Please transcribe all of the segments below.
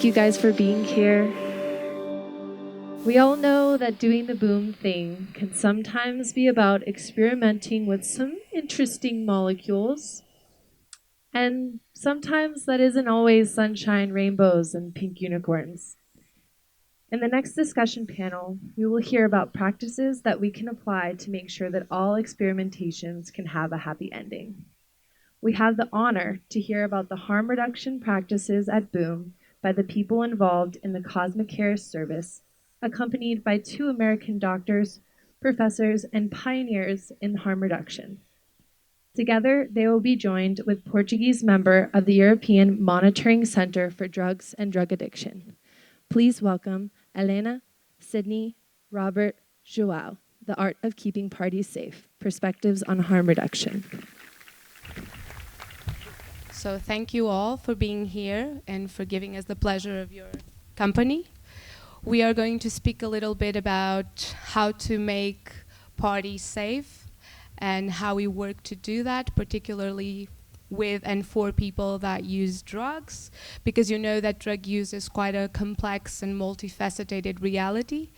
Thank you guys for being here. We all know that doing the boom thing can sometimes be about experimenting with some interesting molecules. And sometimes that isn't always sunshine, rainbows, and pink unicorns. In the next discussion panel, we will hear about practices that we can apply to make sure that all experimentations can have a happy ending. We have the honor to hear about the harm reduction practices at Boom by the people involved in the Cosmic Care service, accompanied by 2 American doctors, professors, and pioneers in harm reduction. Together, they will be joined with Portuguese member of the European Monitoring Center for Drugs and Drug Addiction. Please welcome Helena, Sidney, Robert, João, The Art of Keeping Parties Safe, Perspectives on Harm Reduction. So thank you all for being here and for giving us the pleasure of your company. We are going to speak a little bit about how to make parties safe and how we work to do that, particularly with and for people that use drugs, because you know that drug use is quite a complex and multifaceted reality.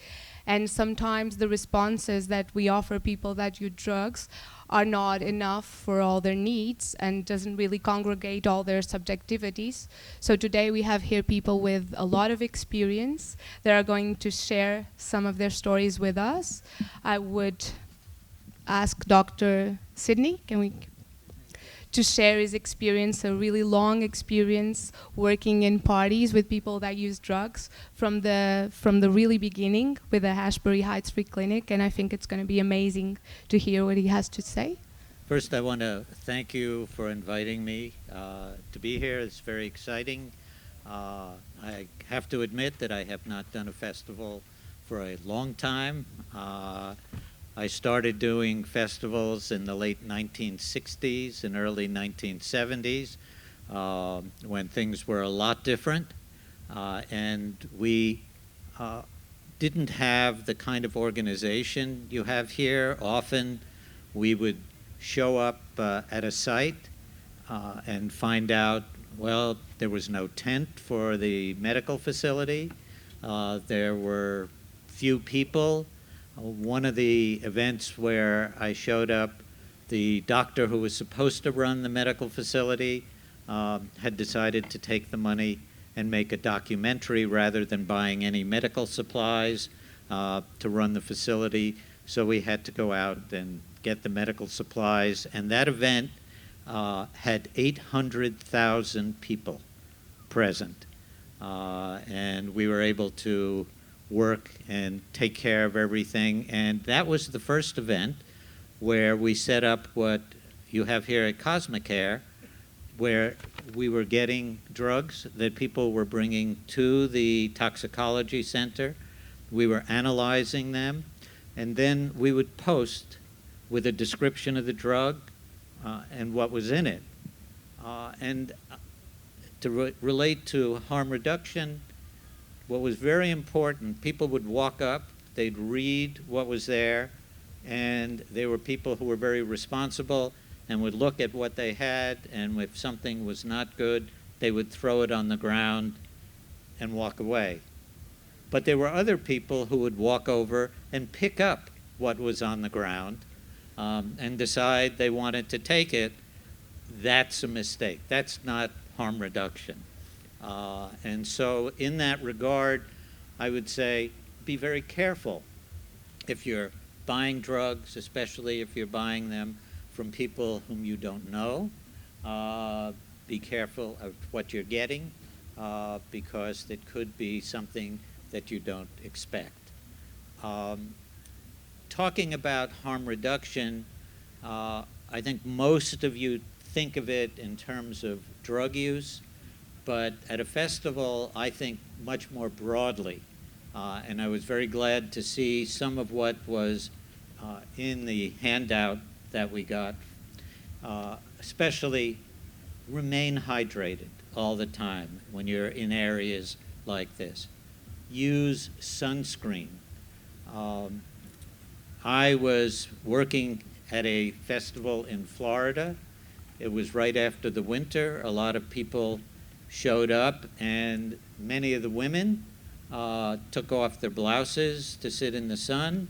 And sometimes the responses that we offer people that use drugs are not enough for all their needs and doesn't really congregate all their subjectivities. So today we have here people with a lot of experience that are going to share some of their stories with us. I would ask Dr. Sidney, to share his experience, a really long experience working in parties with people that use drugs from the really beginning with the Ashbury Heights Free Clinic, and I think it's going to be amazing to hear what he has to say. First, I want to thank you for inviting me to be here. It's very exciting. I have to admit that I have not done a festival for a long time. I started doing festivals in the late 1960s and early 1970s when things were a lot different. And we didn't have the kind of organization you have here. Often we would show up at a site and find out, well, there was no tent for the medical facility. There were few people. One of the events where I showed up, the doctor who was supposed to run the medical facility had decided to take the money and make a documentary rather than buying any medical supplies to run the facility. So we had to go out and get the medical supplies. And that event had 800,000 people present. And we were able to work and take care of everything. And that was the first event where we set up what you have here at Cosmic Care, where we were getting drugs that people were bringing to the toxicology center. We were analyzing them, and then we would post with a description of the drug and what was in it. And to relate to harm reduction, what was very important, people would walk up, they'd read what was there, and there were people who were very responsible and would look at what they had, and if something was not good, they would throw it on the ground and walk away. But there were other people who would walk over and pick up what was on the ground and decide they wanted to take it. That's a mistake. That's not harm reduction. And so in that regard, I would say be very careful if you're buying drugs, especially if you're buying them from people whom you don't know. Be careful of what you're getting because it could be something that you don't expect. Talking about harm reduction, I think most of you think of it in terms of drug use. But at a festival, I think much more broadly. And I was very glad to see some of what was in the handout that we got, especially remain hydrated all the time when you're in areas like this. Use sunscreen. I was working at a festival in Florida. It was right after the winter. A lot of people showed up, and many of the women took off their blouses to sit in the sun.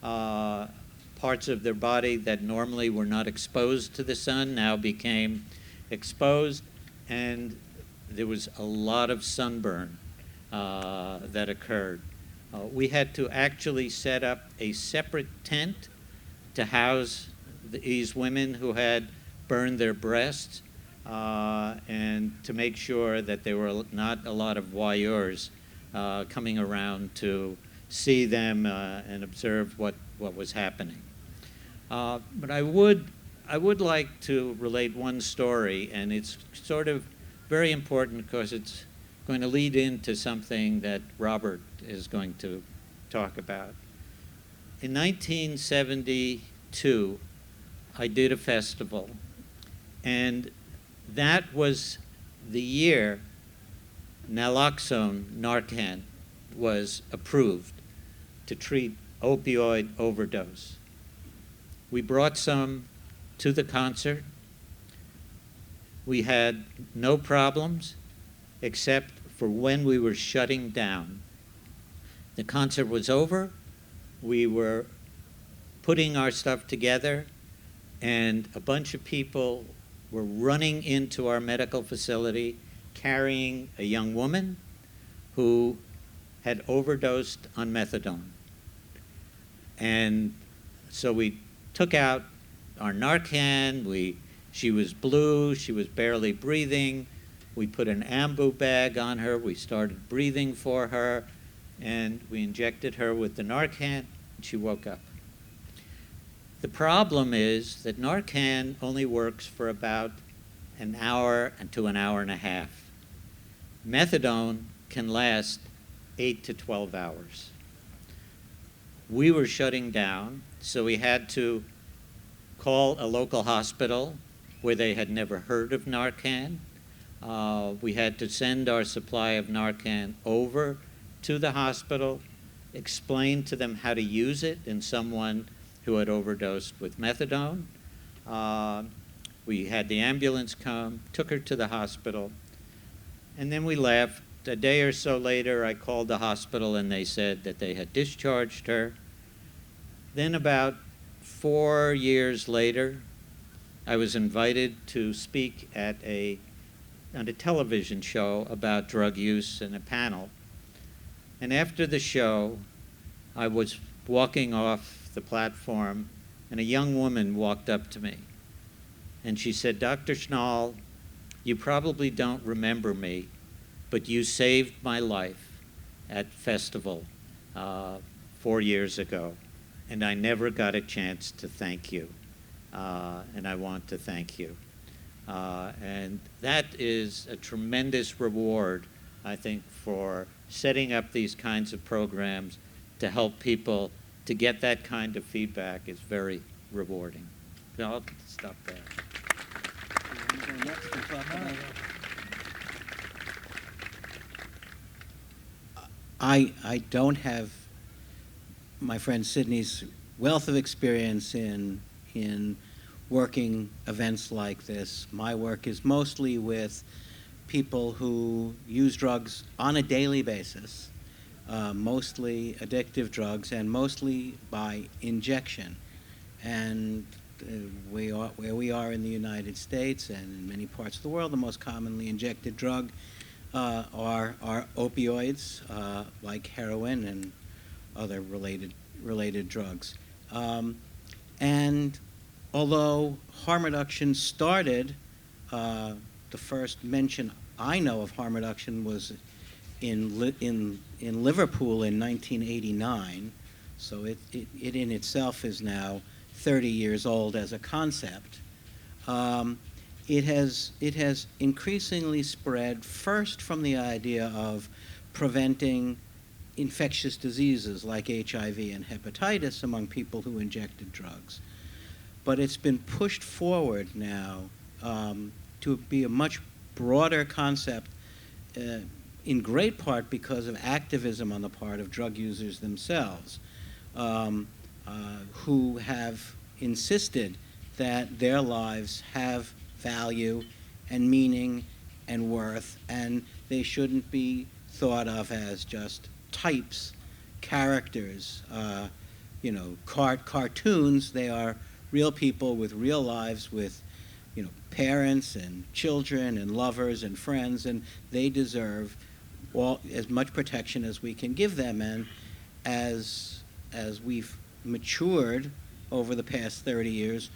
Parts of their body that normally were not exposed to the sun now became exposed, and there was a lot of sunburn that occurred. We had to actually set up a separate tent to house these women who had burned their breasts, and to make sure that there were not a lot of voyeurs coming around to see them and observe what was happening. But I would like to relate one story, and it's sort of very important because it's going to lead into something that Robert is going to talk about. In 1972, I did a festival, and that was the year naloxone, Narcan, was approved to treat opioid overdose. We brought some to the concert. We had no problems except for when we were shutting down. The concert was over. We were putting our stuff together, and a bunch of people were running into our medical facility carrying a young woman who had overdosed on methadone. And so we took out our Narcan. She was blue. She was barely breathing. We put an ambu bag on her. We started breathing for her, and we injected her with the Narcan, and she woke up. The problem is that Narcan only works for about an hour to an hour and a half. Methadone can last 8 to 12 hours. We were shutting down, so we had to call a local hospital where they had never heard of Narcan. We had to send our supply of Narcan over to the hospital, explain to them how to use it in someone who had overdosed with methadone. We had the ambulance come, took her to the hospital, and then we left. A day or so later, I called the hospital, and they said that they had discharged her. Then about 4 years later, I was invited to speak on a television show about drug use in a panel. And after the show, I was walking off the platform, and a young woman walked up to me. And she said, "Dr. Schnoll, you probably don't remember me, but you saved my life at festival 4 years ago, and I never got a chance to thank you, and I want to thank you." And that is a tremendous reward, I think, for setting up these kinds of programs to help people to get that kind of feedback is very rewarding. So I'll stop there. I don't have my friend Sidney's wealth of experience in working events like this. My work is mostly with people who use drugs on a daily basis, mostly addictive drugs, and mostly by injection. And where we are in the United States and in many parts of the world, the most commonly injected drug are opioids, like heroin and other related drugs. And although harm reduction started, the first mention I know of harm reduction was in Liverpool in 1989. So it in itself is now 30 years old as a concept. It has increasingly spread first from the idea of preventing infectious diseases like HIV and hepatitis among people who injected drugs. But it's been pushed forward now to be a much broader concept, in great part because of activism on the part of drug users themselves, who have insisted that their lives have value and meaning and worth, and they shouldn't be thought of as just types, characters, cartoons. They are real people with real lives, with parents and children and lovers and friends, and they deserve as much protection as we can give them. And as we've matured over the past 30 years,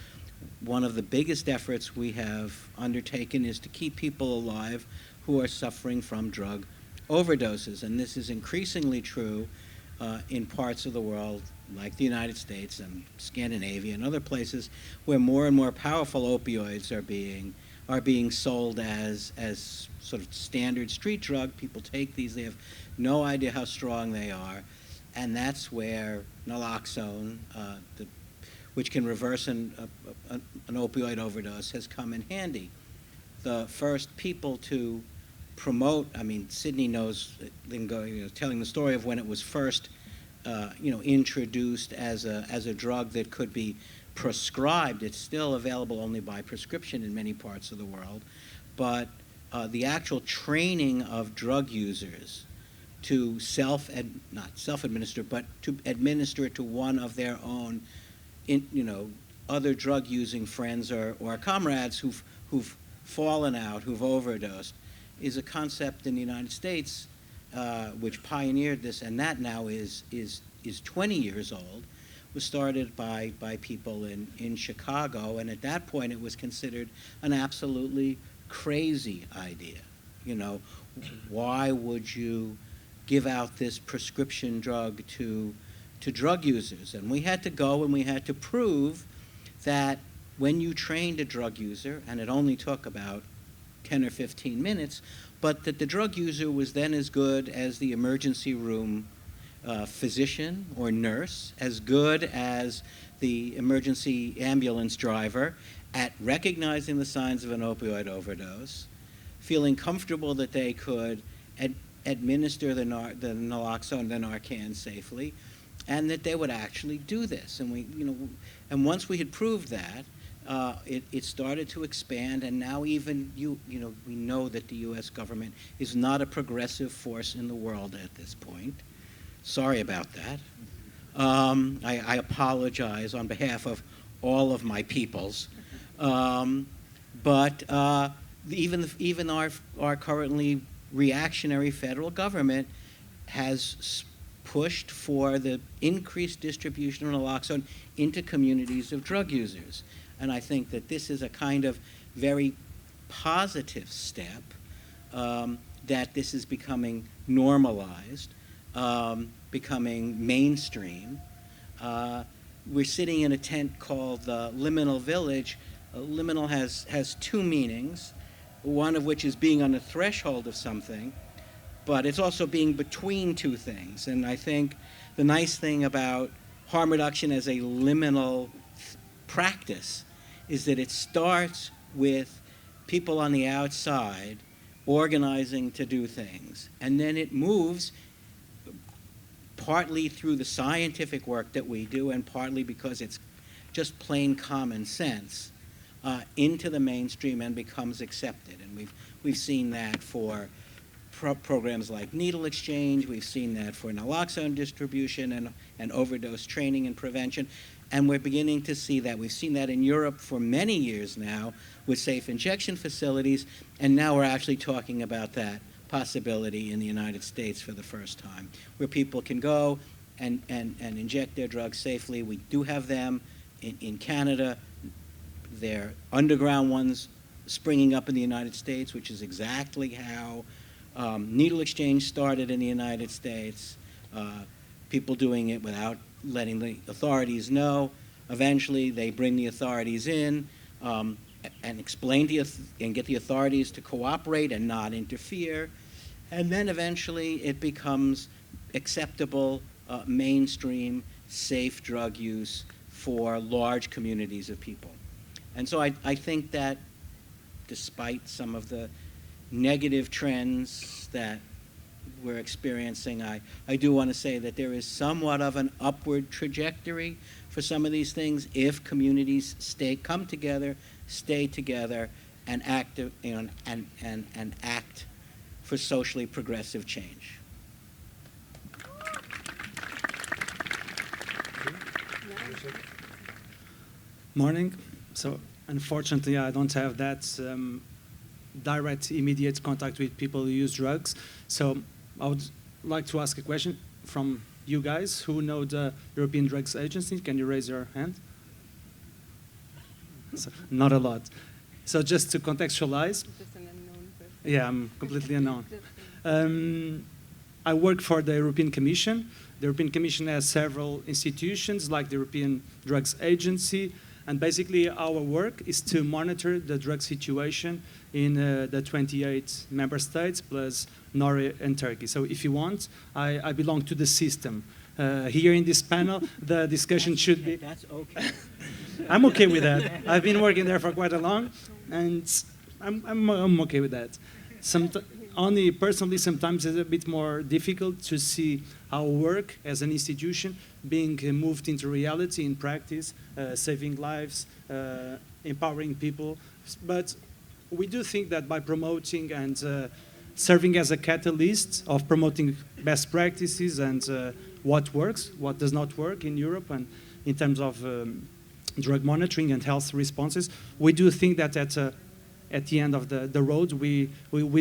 one of the biggest efforts we have undertaken is to keep people alive who are suffering from drug overdoses. And this is increasingly true in parts of the world like the United States and Scandinavia and other places where more and more powerful opioids are being sold as sort of standard street drug. People take these, they have no idea how strong they are, and that's where naloxone, which can reverse an opioid overdose, has come in handy. The first people to promote, Sidney knows, telling the story of when it was first introduced as a drug that could be prescribed. It's still available only by prescription in many parts of the world, but the actual training of drug users to not self-administer, but to administer it to one of their own, other drug-using friends or comrades who've fallen out, who've overdosed, is a concept in the United States which pioneered this, and that now is 20 years old. Was started by people in Chicago, and at that point it was considered an absolutely crazy idea. Why would you give out this prescription drug to drug users? And we had to go and we had to prove that when you trained a drug user, and it only took about 10 or 15 minutes, but that the drug user was then as good as the emergency room physician or nurse, as good as the emergency ambulance driver at recognizing the signs of an opioid overdose, feeling comfortable that they could administer the naloxone, the Narcan safely, and that they would actually do this. And and once we had proved that, it started to expand, and now even we know that the U.S. government is not a progressive force in the world at this point. Sorry about that. I apologize on behalf of all of my peoples. But even our currently reactionary federal government has pushed for the increased distribution of naloxone into communities of drug users. And I think that this is a kind of very positive step, that this is becoming normalized, becoming mainstream. We're sitting in a tent called the Liminal Village. Liminal has two meanings, one of which is being on the threshold of something, but it's also being between two things. And I think the nice thing about harm reduction as a liminal practice is that it starts with people on the outside organizing to do things, and then it moves partly through the scientific work that we do and partly because it's just plain common sense into the mainstream and becomes accepted. And we've seen that for programs like needle exchange. We've seen that for naloxone distribution and overdose training and prevention. And we're beginning to see that. We've seen that in Europe for many years now with safe injection facilities, and now we're actually talking about that possibility in the United States for the first time, where people can go and inject their drugs safely. We do have them in Canada. They're underground ones springing up in the United States, which is exactly how needle exchange started in the United States. People doing it without letting the authorities know. Eventually, they bring the authorities in and explain and get the authorities to cooperate and not interfere. And then eventually, it becomes acceptable, mainstream, safe drug use for large communities of people. And so I think that despite some of the negative trends that we're experiencing, I do want to say that there is somewhat of an upward trajectory for some of these things if communities come together, stay together, and act for socially progressive change. Morning. So unfortunately, I don't have that direct, immediate contact with people who use drugs. So I would like to ask a question from you guys who know the European Drugs Agency. Can you raise your hand? So, not a lot. So just to contextualize. Just an unknown person. Yeah, I'm completely unknown. I work for the European Commission. The European Commission has several institutions like the European Drugs Agency, and basically our work is to monitor the drug situation in the 28 member states plus Norway and Turkey. So if you want, I belong to the system. Here in this panel, the discussion should be... That's okay. I'm okay with that. I've been working there for quite a long, and I'm okay with that. Only personally, sometimes it's a bit more difficult to see our work as an institution being moved into reality in practice, saving lives, empowering people. But we do think that by promoting and serving as a catalyst of promoting best practices and what works, what does not work in Europe, and in terms of drug monitoring and health responses, we do think that at the end of the road, we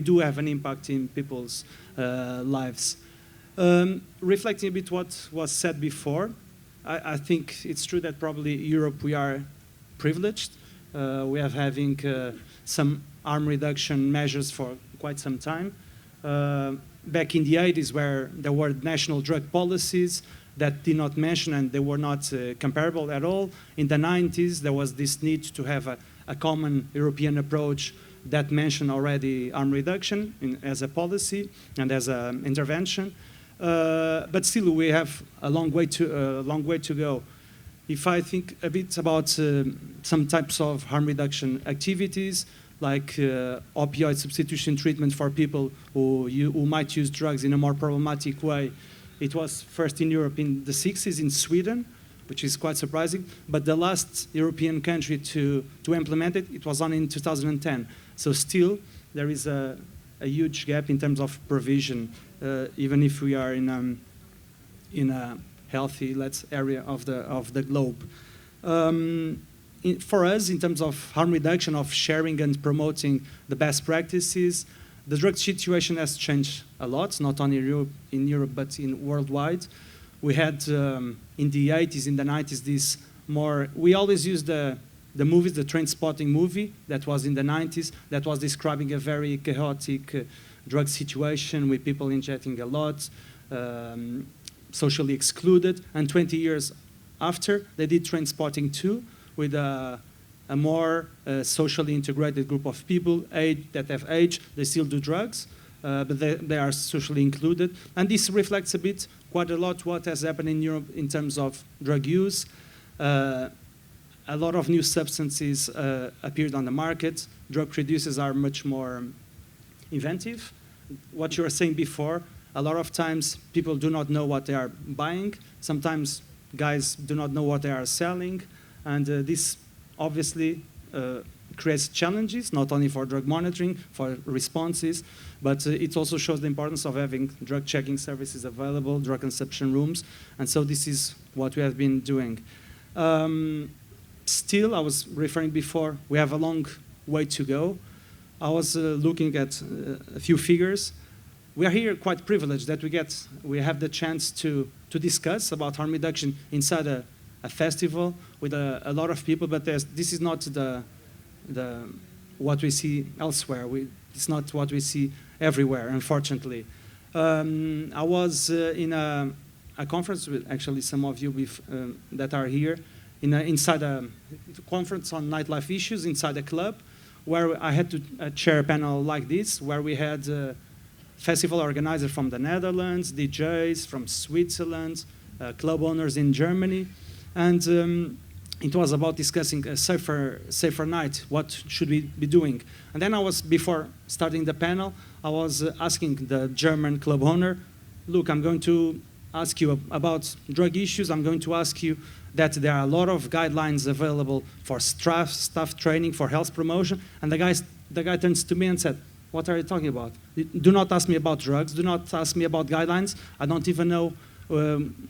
do have an impact in people's lives. Reflecting a bit what was said before, I think it's true that probably Europe, we are privileged. We are having some harm reduction measures for quite some time. Back in the 80s, where there were national drug policies that did not mention and they were not comparable at all. In the 90s, there was this need to have a common European approach that mentioned already harm reduction as a policy and as an intervention. But still, we have a long way to go. If I think a bit about some types of harm reduction activities, like opioid substitution treatment for people who might use drugs in a more problematic way, it was first in Europe in the 60s in Sweden, which is quite surprising. But the last European country to implement it, it was only in 2010. So still, there is a huge gap in terms of provision, even if we are in a healthy area of the globe. For us, in terms of harm reduction, of sharing and promoting the best practices, the drug situation has changed a lot, not only in Europe, but worldwide. We had, in the 80s, in the 90s, this more... We always use the movies, the train spotting movie that was in the 90s, that was describing a very chaotic drug situation with people injecting a lot, socially excluded. And 20 years after, they did train spotting 2, with a more socially integrated group of people that have age. They still do drugs, but they are socially included. And this reflects quite a lot what has happened in Europe in terms of drug use. A lot of new substances appeared on the market. Drug producers are much more inventive. What you were saying before, a lot of times people do not know what they are buying. Sometimes guys do not know what they are selling. And this obviously creates challenges, not only for drug monitoring, for responses, but it also shows the importance of having drug checking services available, drug consumption rooms. And so this is what we have been doing. Still, I was referring before, we have a long way to go. I was looking at a few figures. We are here quite privileged that we have the chance to discuss about harm reduction inside a festival with a lot of people, but this is not what we see elsewhere. It's not what we see everywhere, unfortunately. I was in a conference with actually some of you that are here, inside a conference on nightlife issues inside a club, where I had to chair a panel like this, where we had festival organizers from the Netherlands, DJs from Switzerland, club owners in Germany. And it was about discussing a safer night, what should we be doing. And then before starting the panel, I was asking the German club owner, look, I'm going to ask you about drug issues. I'm going to ask you that there are a lot of guidelines available for staff training, for health promotion. And the guy turns to me and said, what are you talking about? Do not ask me about drugs. Do not ask me about guidelines. I don't even know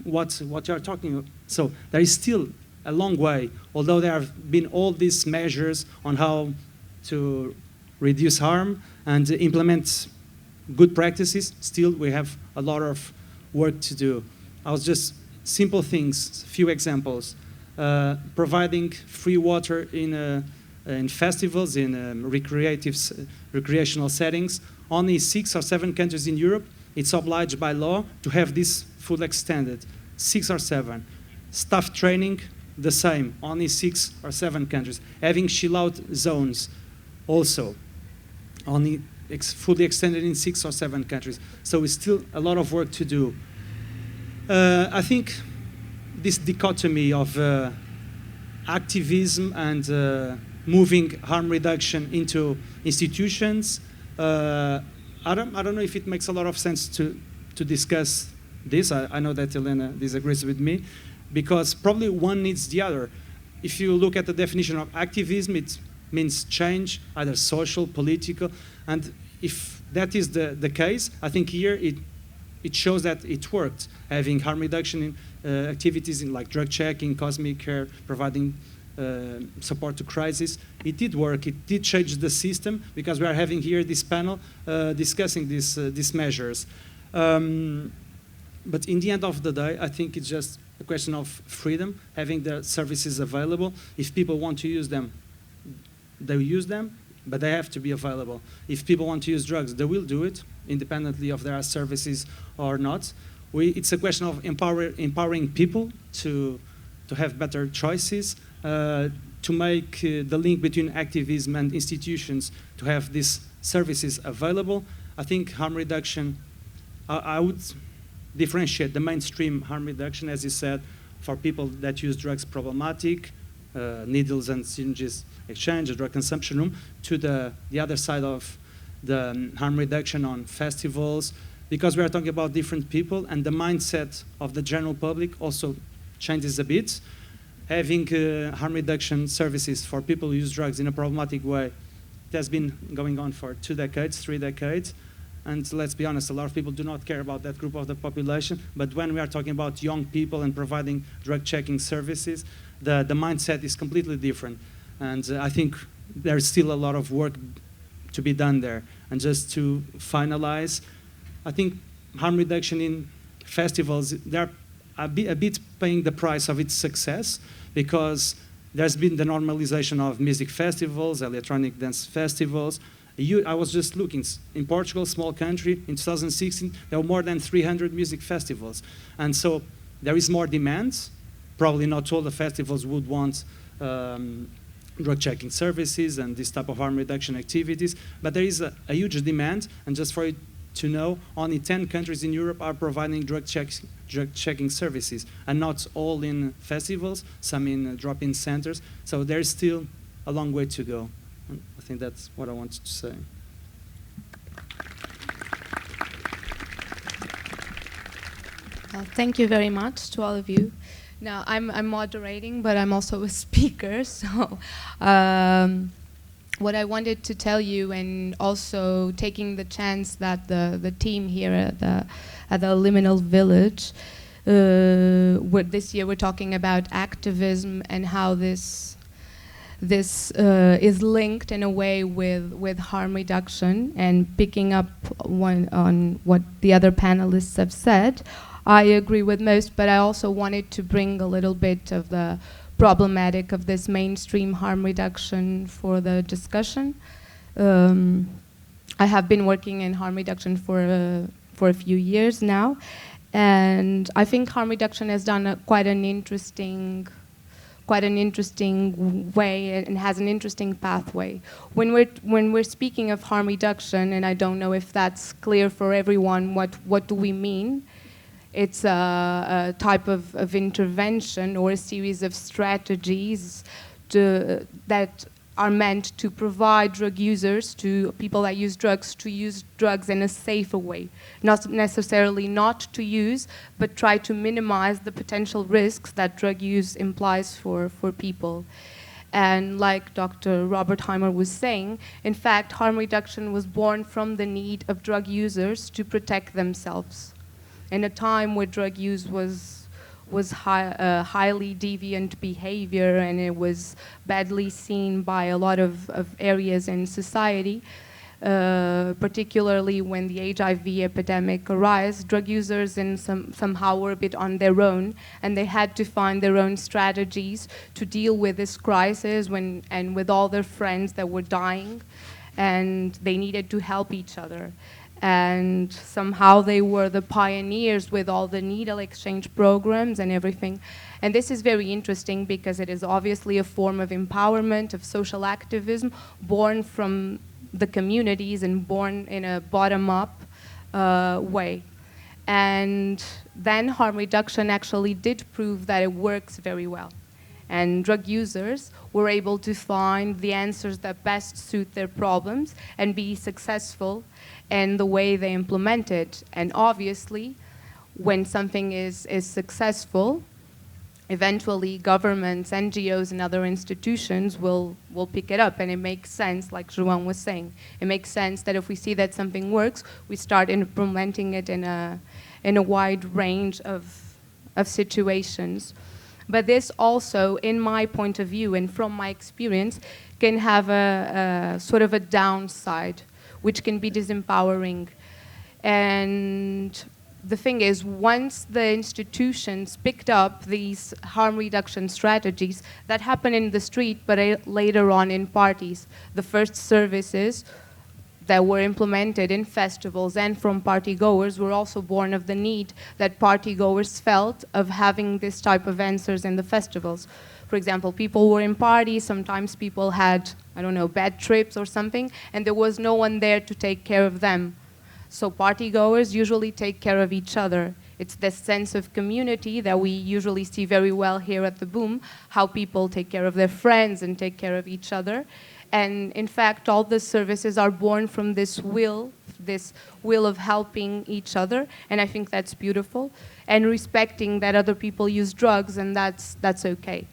what you are talking about. So there is still a long way, although there have been all these measures on how to reduce harm and implement good practices, still we have a lot of work to do. I was just simple things, few examples. Providing free water in festivals, in recreational settings. Only 6 or 7 countries in Europe, it's obliged by law to have this full extended. 6 or 7. Staff training, the same, only 6 or 7 countries. Having chill-out zones, also, only fully extended in 6 or 7 countries. So it's still a lot of work to do. I think this dichotomy of activism and moving harm reduction into institutions, I don't know if it makes a lot of sense to discuss this. I know that Helena disagrees with me, because probably one needs the other. If you look at the definition of activism, it means change, either social, political, and if that is the case, I think here it shows that it worked, having harm reduction in activities in like drug checking, cosmic care, providing support to crisis. It did work. It did change the system, because we are having here this panel discussing these measures. But in the end of the day, I think it's just a question of freedom, having the services available. If people want to use them, they will use them, but they have to be available. If people want to use drugs, they will do it, independently of their services or not. It's a question of empowering people to have better choices, to make the link between activism and institutions, to have these services available. I think harm reduction, I would differentiate the mainstream harm reduction, as you said, for people that use drugs problematic, needles and syringes exchange, a drug consumption room, to the other side of the harm reduction on festivals, because we are talking about different people, and the mindset of the general public also changes a bit. Having harm reduction services for people who use drugs in a problematic way, it has been going on for 2 decades, 3 decades, and let's be honest, a lot of people do not care about that group of the population, but when we are talking about young people and providing drug checking services, the mindset is completely different. And I think there's still a lot of work to be done there. And just to finalize, I think harm reduction in festivals, they're a bit paying the price of its success, because there's been the normalization of music festivals, electronic dance festivals. I was just looking, in Portugal, small country, in 2016, there were more than 300 music festivals. And so there is more demand. Probably not all the festivals would want drug checking services and this type of harm reduction activities, but there is a huge demand, and just for you to know, only 10 countries in Europe are providing drug checking services, and not all in festivals, some in drop-in centers, so there's still a long way to go. I think that's what I wanted to say. Well, thank you very much to all of you. Now, I'm moderating, but I'm also a speaker, so what I wanted to tell you, and also taking the chance that the team here at the Liminal Village, this year we're talking about activism and how this is linked in a way with harm reduction, and picking up on what the other panelists have said. I agree with most, but I also wanted to bring a little bit of the problematic of this mainstream harm reduction for the discussion. I have been working in harm reduction for a few years now, and I think harm reduction has done quite an interesting way and has an interesting pathway. When we're speaking of harm reduction, and I don't know if that's clear for everyone, what do we mean? It's a type of intervention or a series of strategies that are meant to provide drug users, to people that use drugs, to use drugs in a safer way. Not necessarily not to use, but try to minimize the potential risks that drug use implies for people. And like Dr. Robert Heimer was saying, in fact, harm reduction was born from the need of drug users to protect themselves. In a time where drug use was highly deviant behavior and it was badly seen by a lot of areas in society, particularly when the HIV epidemic arose, drug users somehow were a bit on their own, and they had to find their own strategies to deal with this crisis and with all their friends that were dying, and they needed to help each other. And somehow they were the pioneers with all the needle exchange programs and everything. And this is very interesting because it is obviously a form of empowerment, of social activism, born from the communities and born in a bottom-up way. And then harm reduction actually did prove that it works very well. And drug users were able to find the answers that best suit their problems and be successful in the way they implement it. And obviously, when something is successful, eventually governments, NGOs, and other institutions will pick it up. And it makes sense, like João was saying. It makes sense that if we see that something works, we start implementing it in a wide range of situations. But this also, in my point of view and from my experience, can have a sort of a downside, which can be disempowering. And the thing is, once the institutions picked up these harm reduction strategies, that happened in the street, but later on in parties. The first services that were implemented in festivals and from party-goers were also born of the need that party-goers felt of having this type of answers in the festivals. For example, people were in parties, sometimes people had, I don't know, bad trips or something, and there was no one there to take care of them. So party-goers usually take care of each other. It's this sense of community that we usually see very well here at the Boom, how people take care of their friends and take care of each other. And in fact, all the services are born from this will of helping each other, and I think that's beautiful, and respecting that other people use drugs, and that's okay.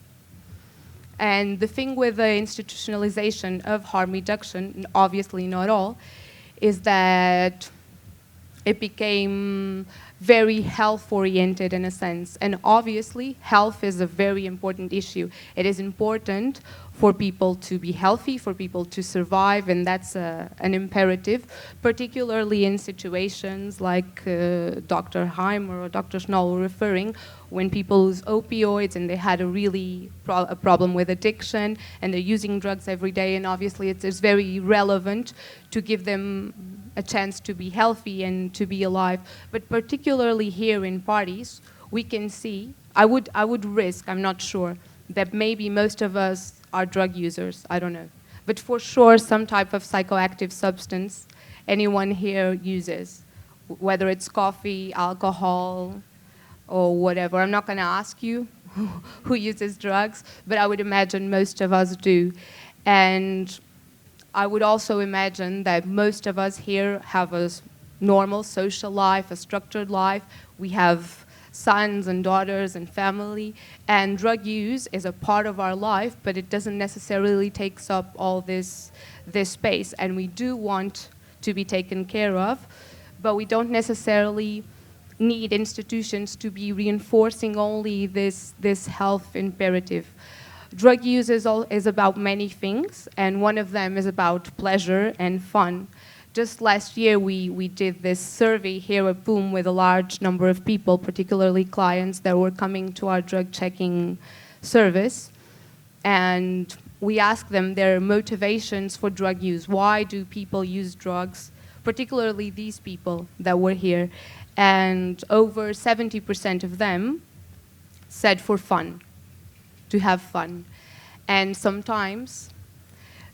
And the thing with the institutionalization of harm reduction, obviously not all, is that it became very health-oriented in a sense. And obviously, health is a very important issue. It is important for people to be healthy, for people to survive, and that's an imperative, particularly in situations like Dr. Heimer or Dr. Schnoll were referring, when people use opioids and they had a problem with addiction and they're using drugs every day, and obviously it's very relevant to give them a chance to be healthy and to be alive. But particularly here in parties, we can see, I would risk, I'm not sure, that maybe most of us are drug users, I don't know. But for sure, some type of psychoactive substance anyone here uses, whether it's coffee, alcohol, or whatever. I'm not going to ask you who uses drugs, but I would imagine most of us do. And I would also imagine that most of us here have a normal social life, a structured life. We have sons and daughters and family, and drug use is a part of our life, but it doesn't necessarily take up all this space. And we do want to be taken care of, but we don't necessarily need institutions to be reinforcing only this health imperative. Drug use is about many things, and one of them is about pleasure and fun. Just last year, we did this survey here at Boom with a large number of people, particularly clients that were coming to our drug checking service. And we asked them their motivations for drug use. Why do people use drugs, particularly these people that were here? And over 70% of them said for fun, to have fun. And sometimes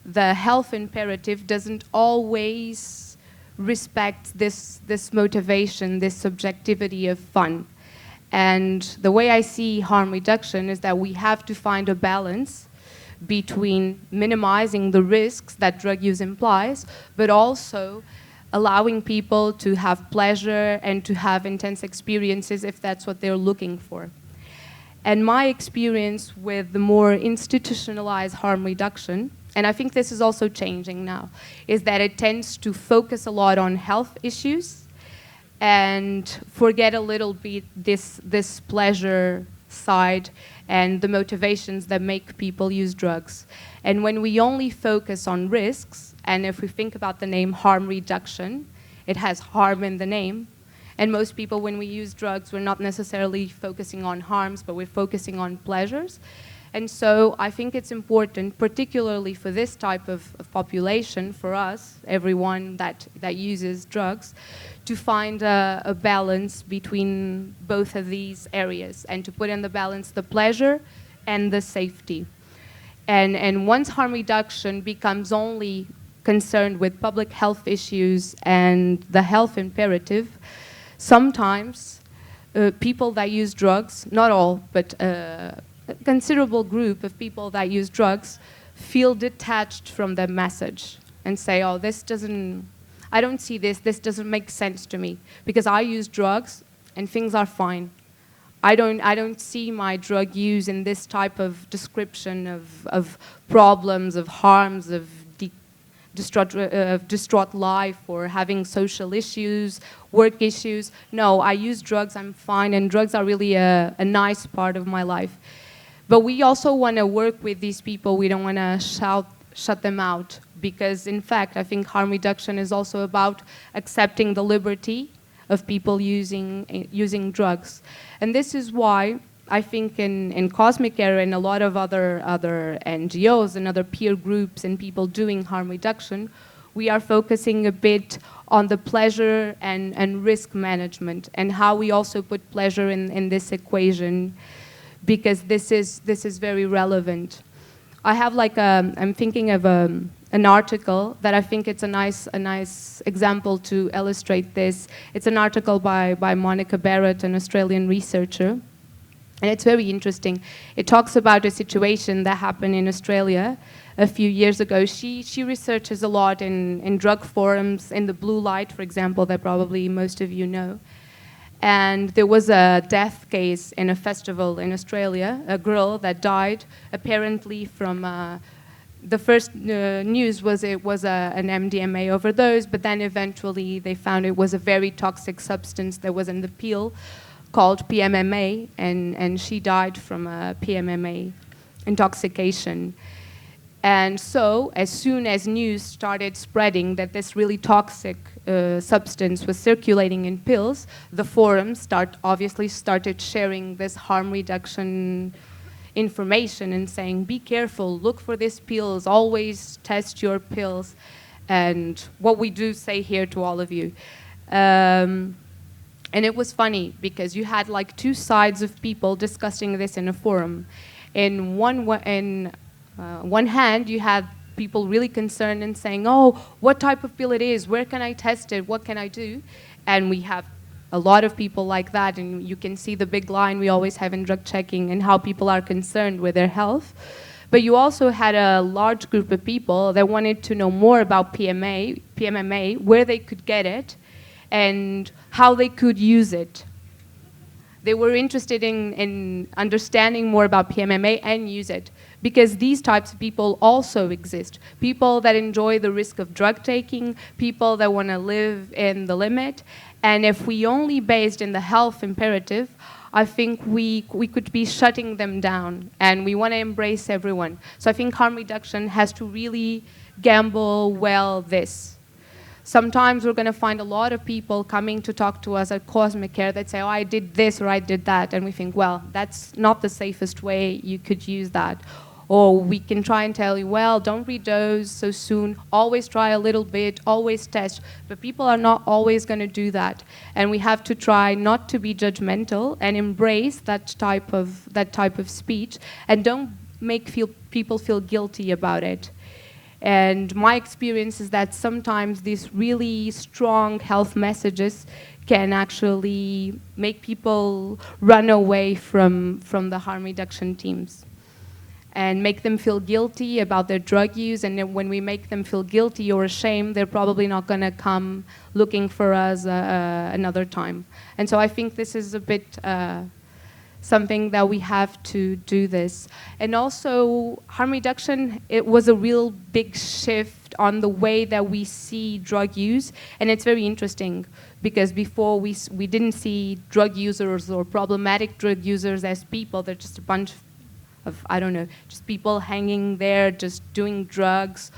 the health imperative doesn't always respect this motivation, this subjectivity of fun. And the way I see harm reduction is that we have to find a balance between minimizing the risks that drug use implies, but also allowing people to have pleasure and to have intense experiences if that's what they're looking for. And my experience with the more institutionalized harm reduction, and I think this is also changing now, is that it tends to focus a lot on health issues and forget a little bit this pleasure side and the motivations that make people use drugs. And when we only focus on risks, and if we think about the name harm reduction, it has harm in the name. And most people, when we use drugs, we're not necessarily focusing on harms, but we're focusing on pleasures. And so I think it's important, particularly for this type of population, for us, everyone that uses drugs, to find a balance between both of these areas and to put in the balance the pleasure and the safety. And once harm reduction becomes only concerned with public health issues and the health imperative, sometimes people that use drugs, not all, but a considerable group of people that use drugs feel detached from the message and say, oh, I don't see this doesn't make sense to me because I use drugs and things are fine. I don't see my drug use in this type of description of problems, of harms, of distraught life or having social issues, work issues. No, I use drugs, I'm fine, and drugs are really a nice part of my life. But we also want to work with these people. We don't want to shut them out because, in fact, I think harm reduction is also about accepting the liberty of people using drugs. And this is why I think in Cosmic Era and a lot of other NGOs and other peer groups and people doing harm reduction, we are focusing a bit on the pleasure and risk management and how we also put pleasure in this equation, because this is very relevant. I have I'm thinking of an article that I think it's a nice example to illustrate this. It's an article by Monica Barrett, an Australian researcher. And it's very interesting. It talks about a situation that happened in Australia a few years ago. She researches a lot in drug forums, in the blue light, for example, that probably most of you know. And there was a death case in a festival in Australia, a girl that died apparently from, the first news was it was an MDMA overdose, but then eventually they found it was a very toxic substance that was in the pill called PMMA, and she died from a PMMA intoxication. And so, as soon as news started spreading that this really toxic substance was circulating in pills, the forums obviously started sharing this harm reduction information and saying, be careful, look for these pills, always test your pills, and what we do say here to all of you. And it was funny because you had like two sides of people discussing this in a forum. In one hand, you had people really concerned and saying, oh, what type of pill it is, where can I test it, what can I do? And we have a lot of people like that, and you can see the big line we always have in drug checking and how people are concerned with their health. But you also had a large group of people that wanted to know more about PMMA, where they could get it, and how they could use it. They were interested in understanding more about PMMA and use it, because these types of people also exist. People that enjoy the risk of drug taking, people that want to live in the limit. And if we only based in the health imperative, I think we could be shutting them down, and we want to embrace everyone. So I think harm reduction has to really gamble well this. Sometimes we're going to find a lot of people coming to talk to us at Cosmic Care that say, oh, I did this or I did that. And we think, well, that's not the safest way you could use that. Or we can try and tell you, well, don't redose so soon. Always try a little bit, always test. But people are not always going to do that. And we have to try not to be judgmental and embrace that type of speech, and don't make people feel guilty about it. And my experience is that sometimes these really strong health messages can actually make people run away from the harm reduction teams and make them feel guilty about their drug use. And then when we make them feel guilty or ashamed, they're probably not going to come looking for us another time. And so I think this is a bit something that we have to do this. And also, harm reduction, it was a real big shift on the way that we see drug use, and it's very interesting because before we didn't see drug users or problematic drug users as people. They're just a bunch of, I don't know, just people hanging there, just doing drugs,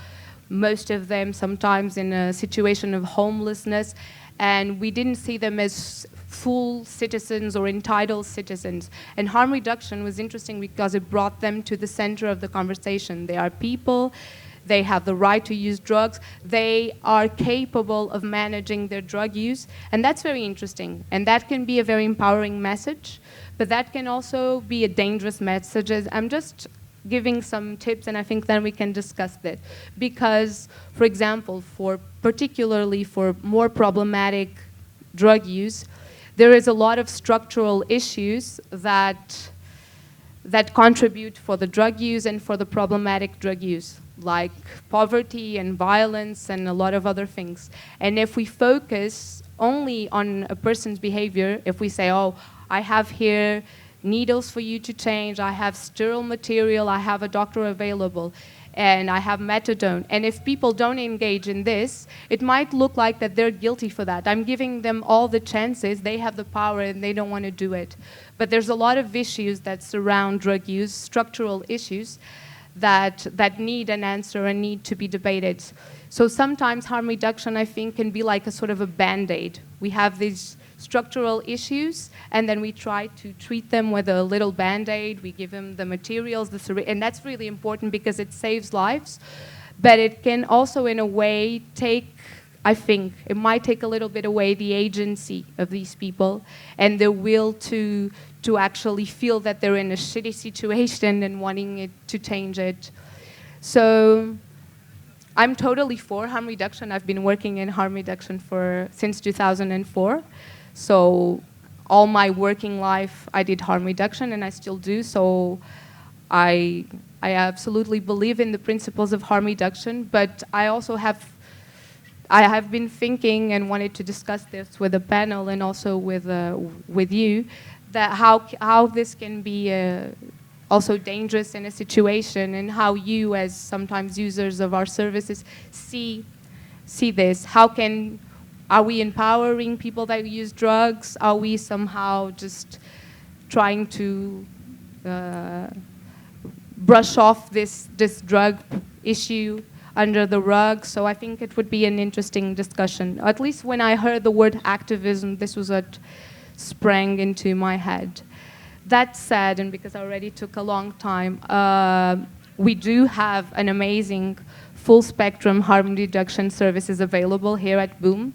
most of them sometimes in a situation of homelessness, and we didn't see them as full citizens or entitled citizens. And harm reduction was interesting because it brought them to the center of the conversation. They are people, they have the right to use drugs, they are capable of managing their drug use, and that's very interesting. And that can be a very empowering message, but that can also be a dangerous message. I'm just giving some tips, and I think then we can discuss that. Because, for example, particularly for more problematic drug use, there is a lot of structural issues that contribute for the drug use and for the problematic drug use, like poverty and violence and a lot of other things. And if we focus only on a person's behavior, if we say, oh, I have here needles for you to change, I have sterile material, I have a doctor available, and I have methadone. And if people don't engage in this, it might look like that they're guilty for that. I'm giving them all the chances, they have the power, and they don't want to do it. But there's a lot of issues that surround drug use, structural issues, that need an answer and need to be debated. So sometimes harm reduction, I think, can be like a sort of a Band-Aid. We have these structural issues, and then we try to treat them with a little Band-Aid. We give them the materials, and that's really important because it saves lives. But it can also, in a way, I think, it might take a little bit away the agency of these people and the will to actually feel that they're in a shitty situation and wanting it to change it. So I'm totally for harm reduction. I've been working in harm reduction since 2004. So all my working life, I did harm reduction, and I still do. So I absolutely believe in the principles of harm reduction, but I also have been thinking and wanted to discuss this with the panel and also with you, that how this can be also dangerous in a situation, and how you, as sometimes users of our services, see this. Are we empowering people that use drugs? Are we somehow just trying to brush off this drug issue under the rug? So I think it would be an interesting discussion. At least when I heard the word activism, this was what sprang into my head. That said, and because I already took a long time, we do have an amazing full-spectrum harm reduction services available here at Boom.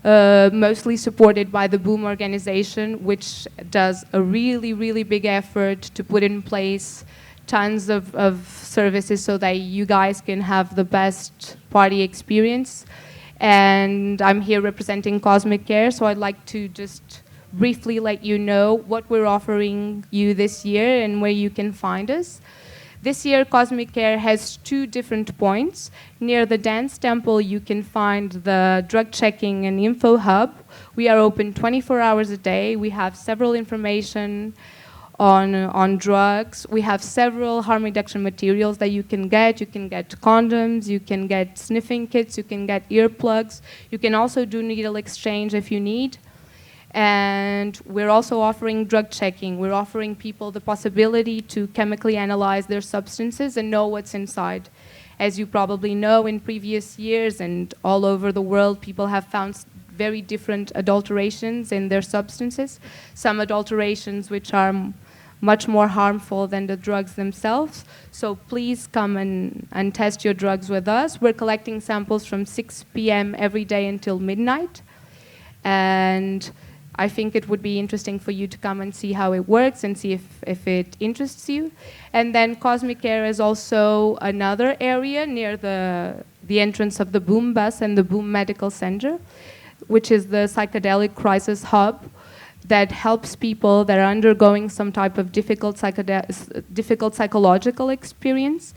Mostly supported by the Boom organization, which does a really, really big effort to put in place tons of services so that you guys can have the best party experience. And I'm here representing Cosmic Care, so I'd like to just briefly let you know what we're offering you this year and where you can find us. This year, Cosmic Care has 2 different points. Near the Dance Temple, you can find the drug checking and info hub. We are open 24 hours a day. We have several information on drugs. We have several harm reduction materials that you can get. You can get condoms, you can get sniffing kits, you can get earplugs. You can also do needle exchange if you need. And we're also offering drug checking. We're offering people the possibility to chemically analyze their substances and know what's inside. As you probably know, in previous years and all over the world, people have found very different adulterations in their substances. Some adulterations which are much more harmful than the drugs themselves. So please come and test your drugs with us. We're collecting samples from 6 p.m. every day until midnight. And I think it would be interesting for you to come and see how it works and see if it interests you. And then Cosmic Care is also another area near the entrance of the Boom bus and the Boom Medical Center, which is the psychedelic crisis hub that helps people that are undergoing some type of difficult psychological experience.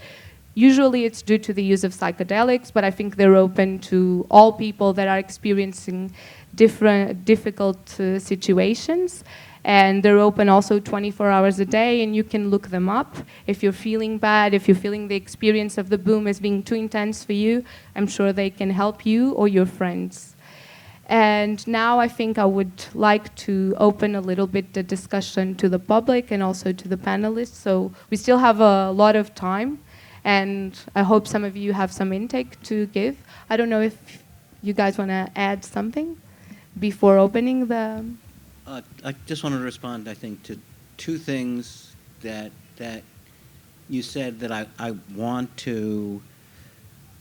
Usually it's due to the use of psychedelics, but I think they're open to all people that are experiencing difficult situations. And they're open also 24 hours a day, and you can look them up. If you're feeling bad, if you're feeling the experience of the boom as being too intense for you, I'm sure they can help you or your friends. And now I think I would like to open a little bit the discussion to the public and also to the panelists. So we still have a lot of time, and I hope some of you have some intake to give. I don't know if you guys want to add something before opening the... I just want to respond, I think, to two things that you said that I want to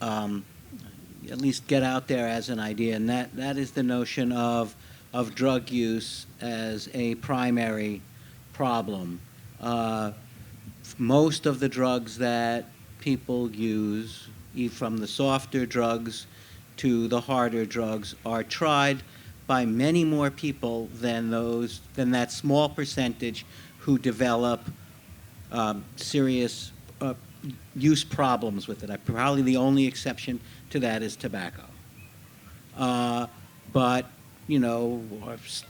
at least get out there as an idea, and that is the notion of drug use as a primary problem. Most of the drugs that people use, from the softer drugs to the harder drugs, are tried by many more people than that small percentage who develop serious use problems with it. Probably the only exception to that is tobacco. But,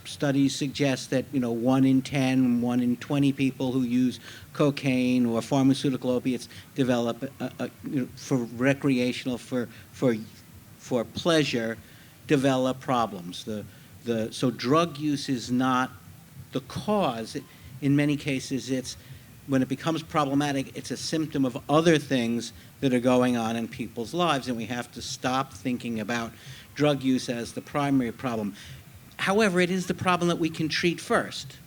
studies suggest that, 1 in 10, 1 in 20 people who use cocaine or pharmaceutical opiates develop, for recreational, for pleasure, develop problems. So drug use is not the cause. In many cases, when it becomes problematic, it's a symptom of other things that are going on in people's lives, and we have to stop thinking about drug use as the primary problem. However, it is the problem that we can treat first.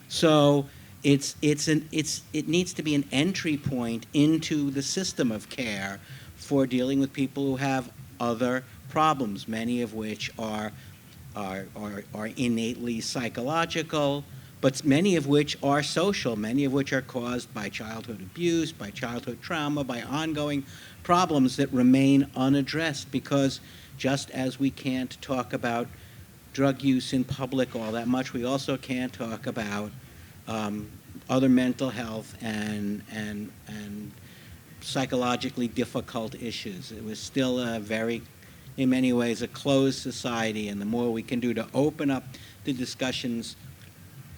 So it needs to be an entry point into the system of care for dealing with people who have other problems, many of which are innately psychological, but many of which are social, many of which are caused by childhood abuse, by childhood trauma, by ongoing problems that remain unaddressed, because just as we can't talk about drug use in public all that much, we also can't talk about other mental health and psychologically difficult issues. It was still in many ways, a closed society, and the more we can do to open up the discussions,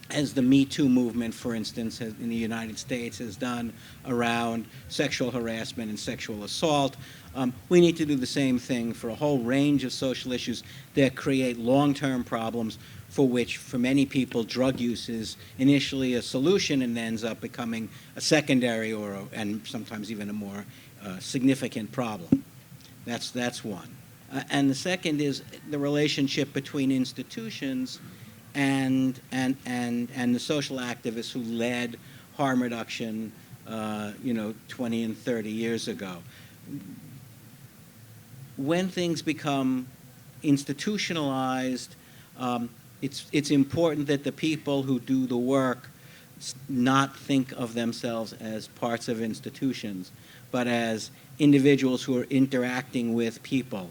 as the Me Too movement, for instance, in the United States has done around sexual harassment and sexual assault, we need to do the same thing for a whole range of social issues that create long-term problems, for which, for many people, drug use is initially a solution and ends up becoming a secondary and sometimes even a more significant problem. That's one. And the second is the relationship between institutions and the social activists who led harm reduction, 20 and 30 years ago. When things become institutionalized, it's important that the people who do the work not think of themselves as parts of institutions, but as individuals who are interacting with people.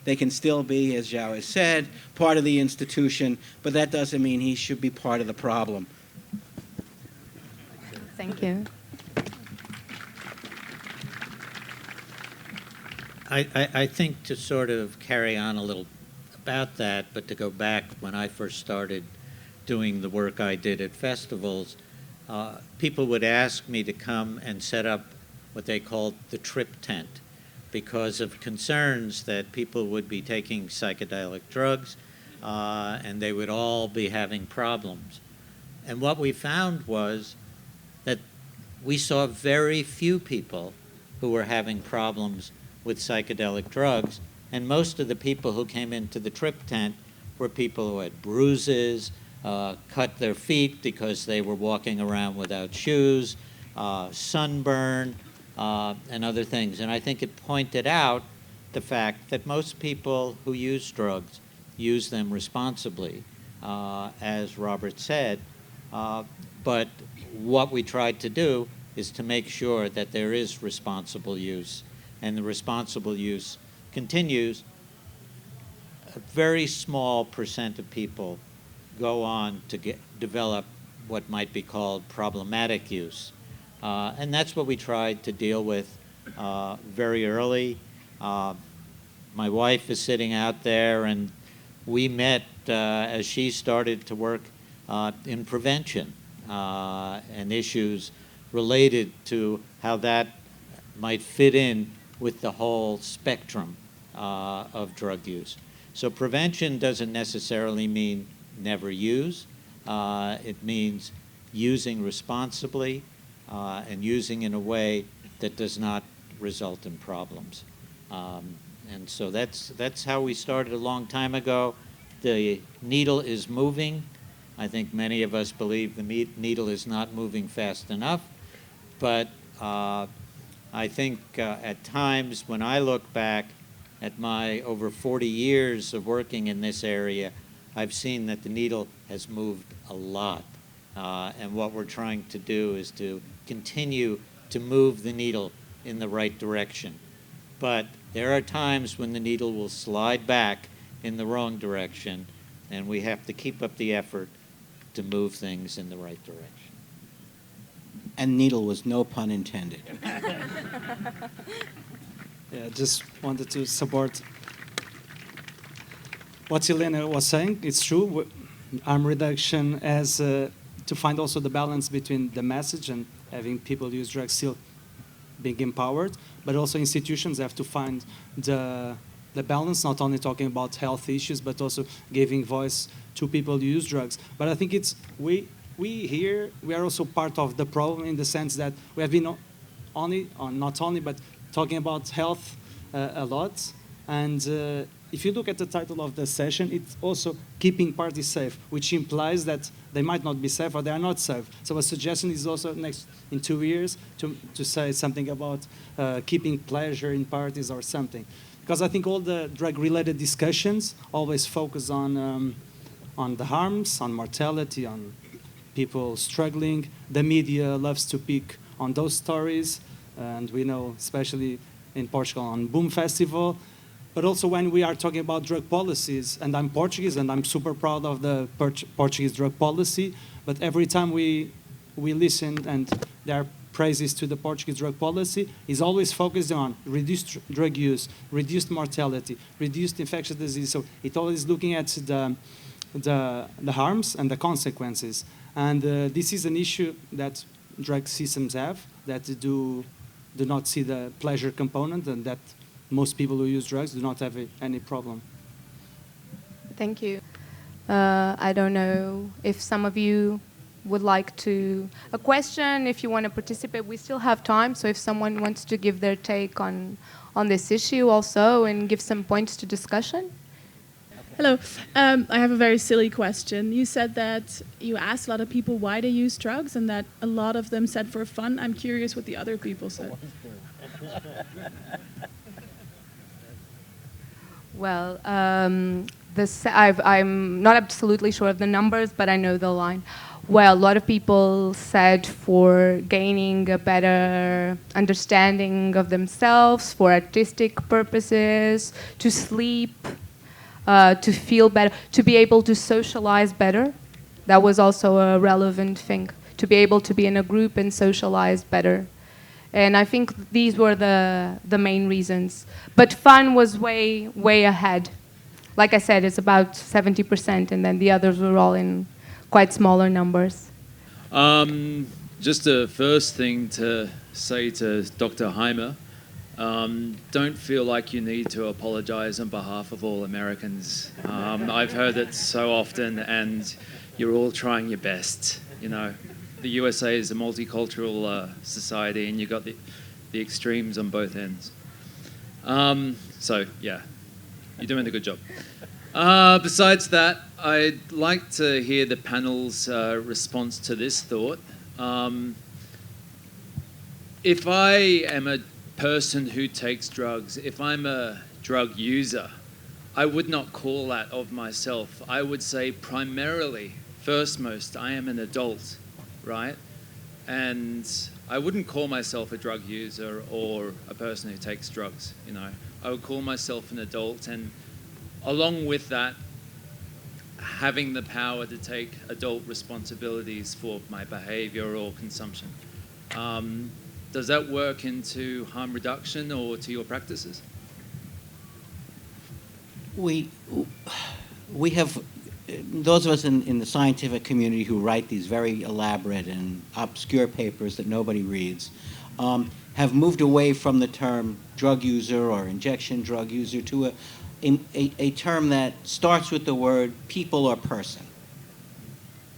They can still be, as Jão has said, part of the institution, but that doesn't mean he should be part of the problem. Thank you. I think to sort of carry on a little about that, but to go back when I first started doing the work I did at festivals, people would ask me to come and set up what they called the trip tent, because of concerns that people would be taking psychedelic drugs and they would all be having problems. And what we found was that we saw very few people who were having problems with psychedelic drugs, and most of the people who came into the trip tent were people who had bruises, cut their feet because they were walking around without shoes, sunburn, and other things. And I think it pointed out the fact that most people who use drugs use them responsibly, as Robert said. But what we tried to do is to make sure that there is responsible use, and the responsible use continues. A very small percent of people go on to develop what might be called problematic use. And that's what we tried to deal with very early. My wife is sitting out there, and we met as she started to work in prevention and issues related to how that might fit in with the whole spectrum of drug use. So prevention doesn't necessarily mean never use. It means using responsibly and using in a way that does not result in problems. And so that's how we started a long time ago. The needle is moving. I think many of us believe the needle is not moving fast enough, but I think at times when I look back at my over 40 years of working in this area, I've seen that the needle has moved a lot. And what we're trying to do is to continue to move the needle in the right direction. But there are times when the needle will slide back in the wrong direction, and we have to keep up the effort to move things in the right direction. And needle was no pun intended. Yeah, just wanted to support what Helena was saying. It's true. Harm reduction as to find also the balance between the message and having people use drugs still being empowered, but also institutions have to find the balance, not only talking about health issues, but also giving voice to people who use drugs. But I think it's we here, we are also part of the problem in the sense that we have been not only, but talking about health a lot. And if you look at the title of the session, it's also keeping parties safe, which implies that they might not be safe or they are not safe. So a suggestion is also in 2 years to say something about keeping pleasure in parties or something. Because I think all the drug-related discussions always focus on the harms, on mortality, on people struggling. The media loves to pick on those stories, and we know, especially in Portugal, on Boom Festival. But also when we are talking about drug policies, and I'm Portuguese, and I'm super proud of the Portuguese drug policy, but every time we listen and there are praises to the Portuguese drug policy, is always focused on reduced drug use, reduced mortality, reduced infectious disease. So it always looking at the harms and the consequences. And this is an issue that drug systems have, that do not see the pleasure component, and that most people who use drugs do not have any problem. Thank you. I don't know if some of you would like to... A question, if you want to participate, we still have time. So if someone wants to give their take on this issue also and give some points to discussion. Hello. I have a very silly question. You said that you asked a lot of people why they use drugs and that a lot of them said for fun. I'm curious what the other people said. Well, I'm not absolutely sure of the numbers, but I know the line. Well, a lot of people said for gaining a better understanding of themselves, for artistic purposes, to sleep, to feel better, to be able to socialize better. That was also a relevant thing, to be able to be in a group and socialize better. And I think these were the main reasons. But fun was way, way ahead. Like I said, it's about 70%, and then the others were all in quite smaller numbers. Just the first thing to say to Dr. Heimer, don't feel like you need to apologize on behalf of all Americans. I've heard it so often, and you're all trying your best, you know. The USA is a multicultural society, and you've got the extremes on both ends. So, yeah, you're doing a good job. Besides that, I'd like to hear the panel's response to this thought. If I am a person who takes drugs, if I'm a drug user, I would not call that of myself. I would say primarily, firstmost, I am an adult, right? And I wouldn't call myself a drug user or a person who takes drugs, you know. I would call myself an adult, and along with that, having the power to take adult responsibilities for my behavior or consumption. Does that work into harm reduction or to your practices? We have those of us in the scientific community who write these very elaborate and obscure papers that nobody reads have moved away from the term drug user or injection drug user to a term that starts with the word people or person.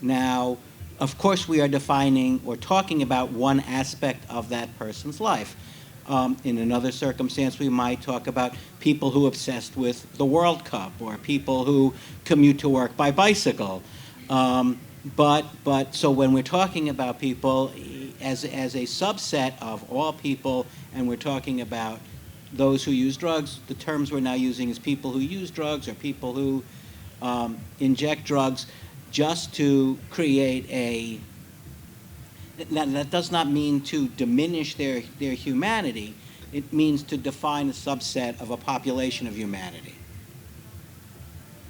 Now, of course, we are defining or talking about one aspect of that person's life. In another circumstance, we might talk about people who are obsessed with the World Cup or people who commute to work by bicycle. So when we're talking about people as a subset of all people, and we're talking about those who use drugs, the terms we're now using is people who use drugs or people who inject drugs, just to create a. That does not mean to diminish their humanity. It means to define a subset of a population of humanity.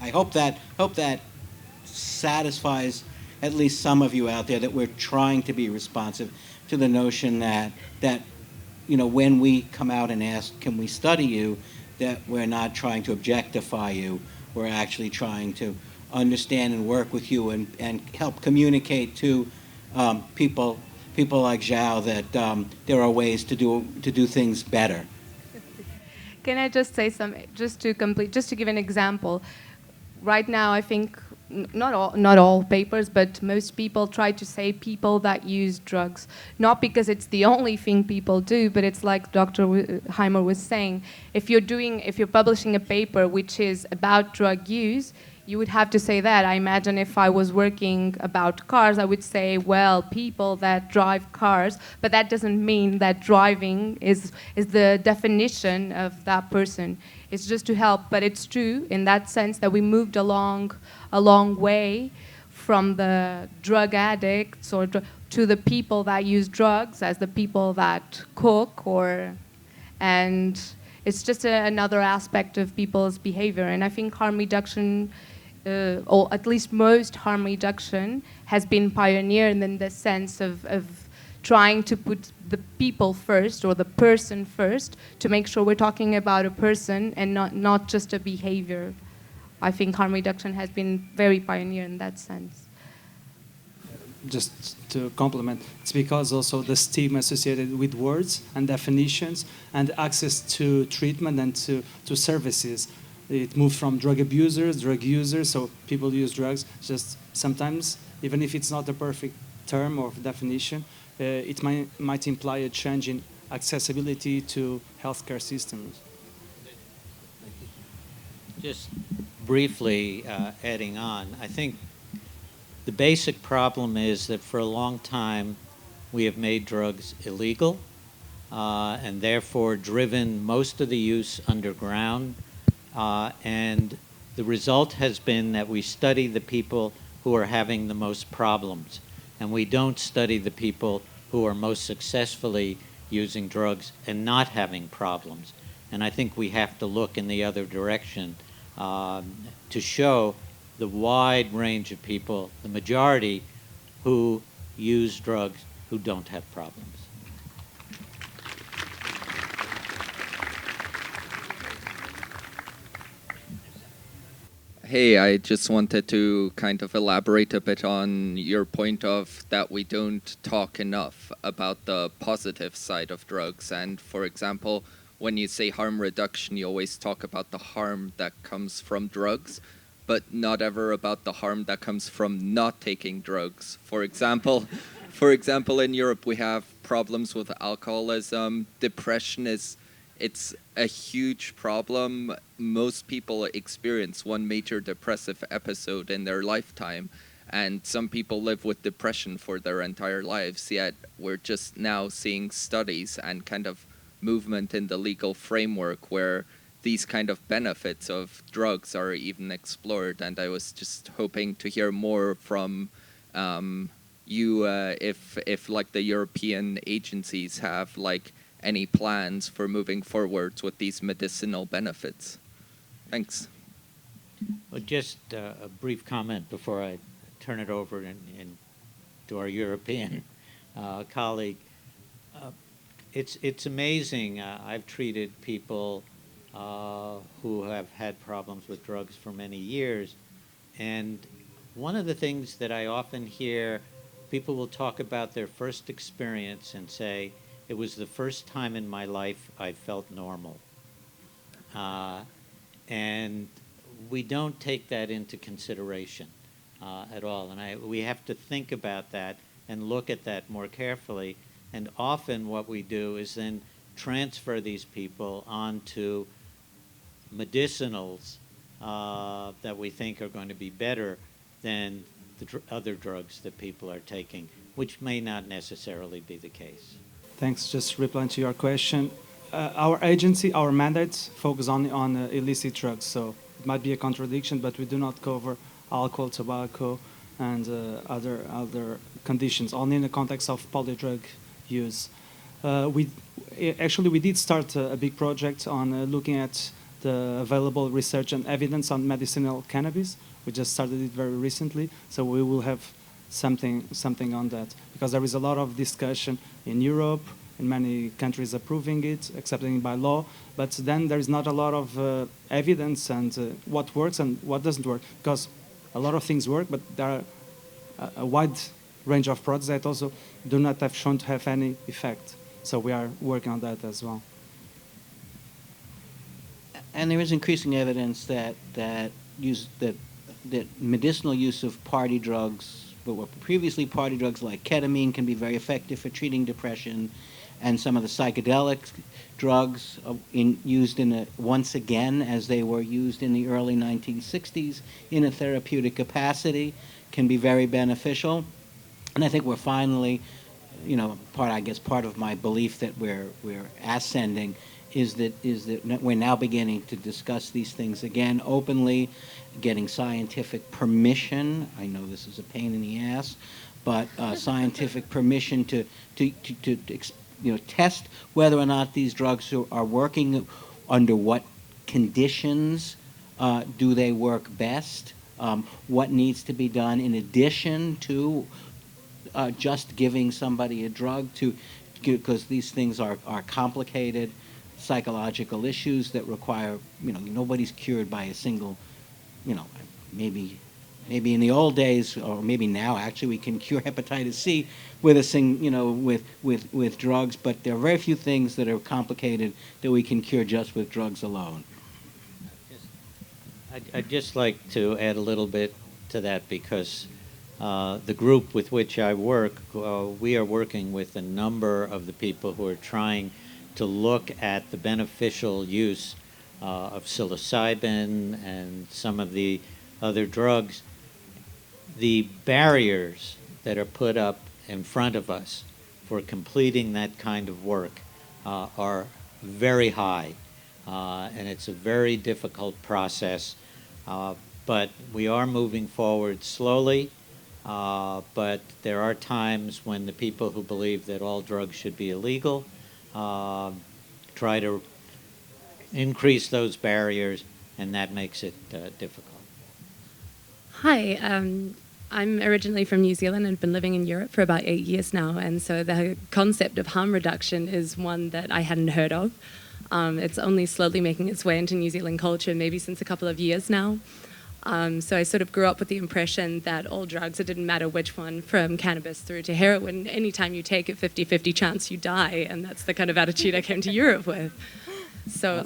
I hope that satisfies at least some of you out there, that we're trying to be responsive to the notion that when we come out and ask, can we study you, that we're not trying to objectify you. We're actually trying to understand and work with you and help communicate to people like Jão that there are ways to do things better. Can I just say something, just to give an example? Right now, I think not all papers, but most people try to say people that use drugs, not because it's the only thing people do, but it's like Dr. Heimer was saying. If you're publishing a paper which is about drug use, you would have to say that. I imagine if I was working about cars, I would say, well, people that drive cars, but that doesn't mean that driving is the definition of that person. It's just to help, but it's true in that sense that we moved a long way from the drug addicts or to the people that use drugs as the people that cook, and it's just another aspect of people's behavior. And I think harm reduction, or at least most harm reduction, has been pioneered in the sense of trying to put the people first or the person first, to make sure we're talking about a person and not just a behavior. I think harm reduction has been very pioneer in that sense. Just to complement, it's because also the stigma associated with words and definitions and access to treatment and to services. It moved from drug abusers, drug users, so people use drugs. Just sometimes, even if it's not a perfect term or definition, it might imply a change in accessibility to healthcare systems. Just briefly adding on, I think the basic problem is that for a long time we have made drugs illegal and therefore driven most of the use underground. And the result has been that we study the people who are having the most problems, and we don't study the people who are most successfully using drugs and not having problems. And I think we have to look in the other direction to show the wide range of people, the majority who use drugs, who don't have problems. Hey, I just wanted to kind of elaborate a bit on your point of that we don't talk enough about the positive side of drugs. And for example, when you say harm reduction, you always talk about the harm that comes from drugs, but not ever about the harm that comes from not taking drugs. For example, in Europe, we have problems with alcoholism. Depression it's a huge problem. Most people experience one major depressive episode in their lifetime, and some people live with depression for their entire lives, yet we're just now seeing studies and kind of movement in the legal framework where these kind of benefits of drugs are even explored. And I was just hoping to hear more from you if like the European agencies have like any plans for moving forwards with these medicinal benefits. Thanks. Well, just a brief comment before I turn it over to our European colleague. It's amazing. I've treated people who have had problems with drugs for many years, And one of the things that I often hear, people will talk about their first experience and say, it was the first time in my life I felt normal. And we don't take that into consideration at all. And we have to think about that and look at that more carefully. And often what we do is then transfer these people onto medicinals that we think are going to be better than the other drugs that people are taking, which may not necessarily be the case. Thanks. Just replying to your question. Our agency, our mandates focus on illicit drugs, so it might be a contradiction, but we do not cover alcohol, tobacco, and other conditions, only in the context of polydrug use. We did start a big project on looking at the available research and evidence on medicinal cannabis. We just started it very recently, so we will have something on that, because there is a lot of discussion in Europe, in many countries approving it, accepting it by law, but then there is not a lot of evidence and what works and what doesn't work, because a lot of things work, but there are a wide range of products that also do not have shown to have any effect. So we are working on that as well. And there is increasing evidence that medicinal use of party drugs, but were previously party drugs like ketamine, can be very effective for treating depression, and some of the psychedelic drugs used once again, as they were used in the early 1960s in a therapeutic capacity, can be very beneficial. And I think we're finally, part of my belief that we're ascending is that we're now beginning to discuss these things again openly, getting scientific permission. I know this is a pain in the ass, but scientific permission to test whether or not these drugs are working, under what conditions do they work best, what needs to be done in addition to just giving somebody a drug, because these things are complicated psychological issues that require, nobody's cured by a single, maybe in the old days, or maybe now actually, we can cure hepatitis C with with drugs, but there are very few things that are complicated that we can cure just with drugs alone. I'd just like to add a little bit to that, because the group with which I work, we are working with a number of the people who are trying to look at the beneficial use of psilocybin and some of the other drugs. The barriers that are put up in front of us for completing that kind of work are very high, and it's a very difficult process, but we are moving forward slowly, but there are times when the people who believe that all drugs should be illegal try to increase those barriers, and that makes it difficult. Hi, I'm originally from New Zealand and been living in Europe for about 8 years now, and so the concept of harm reduction is one that I hadn't heard of. It's only slowly making its way into New Zealand culture, maybe since a couple of years now. So I sort of grew up with the impression that all drugs, it didn't matter which one, from cannabis through to heroin, anytime you take it, 50-50 chance you die, and that's the kind of attitude I came to Europe with.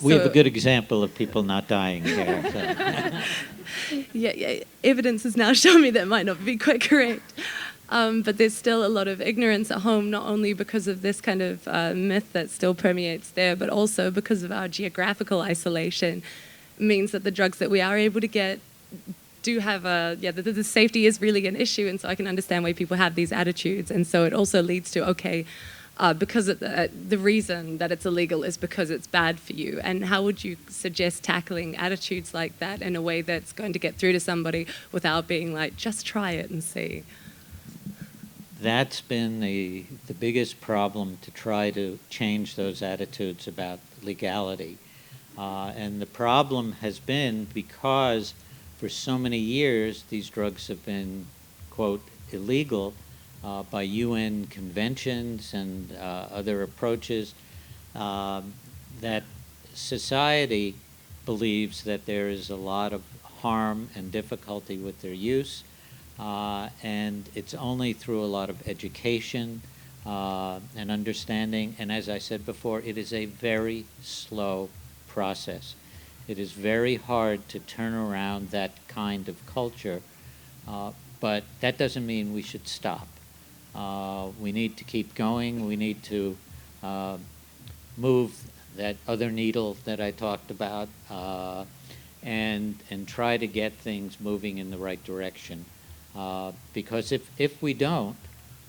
We have a good example of people not dying here. So. Yeah, evidence has now shown me that might not be quite correct. But there's still a lot of ignorance at home, not only because of this kind of myth that still permeates there, but also because of our geographical isolation. Means that the drugs that we are able to get do have the safety is really an issue, and so I can understand why people have these attitudes. And so it also leads to, because the reason that it's illegal is because it's bad for you. And how would you suggest tackling attitudes like that in a way that's going to get through to somebody without being like, just try it and see? That's been the biggest problem, to try to change those attitudes about legality. And the problem has been because for so many years these drugs have been, quote, illegal by UN conventions and other approaches, that society believes that there is a lot of harm and difficulty with their use. And it's only through a lot of education and understanding. And as I said before, it is a very slow process. It is very hard to turn around that kind of culture, but that doesn't mean we should stop. We need to keep going. We need to move that other needle that I talked about and try to get things moving in the right direction. Because if we don't,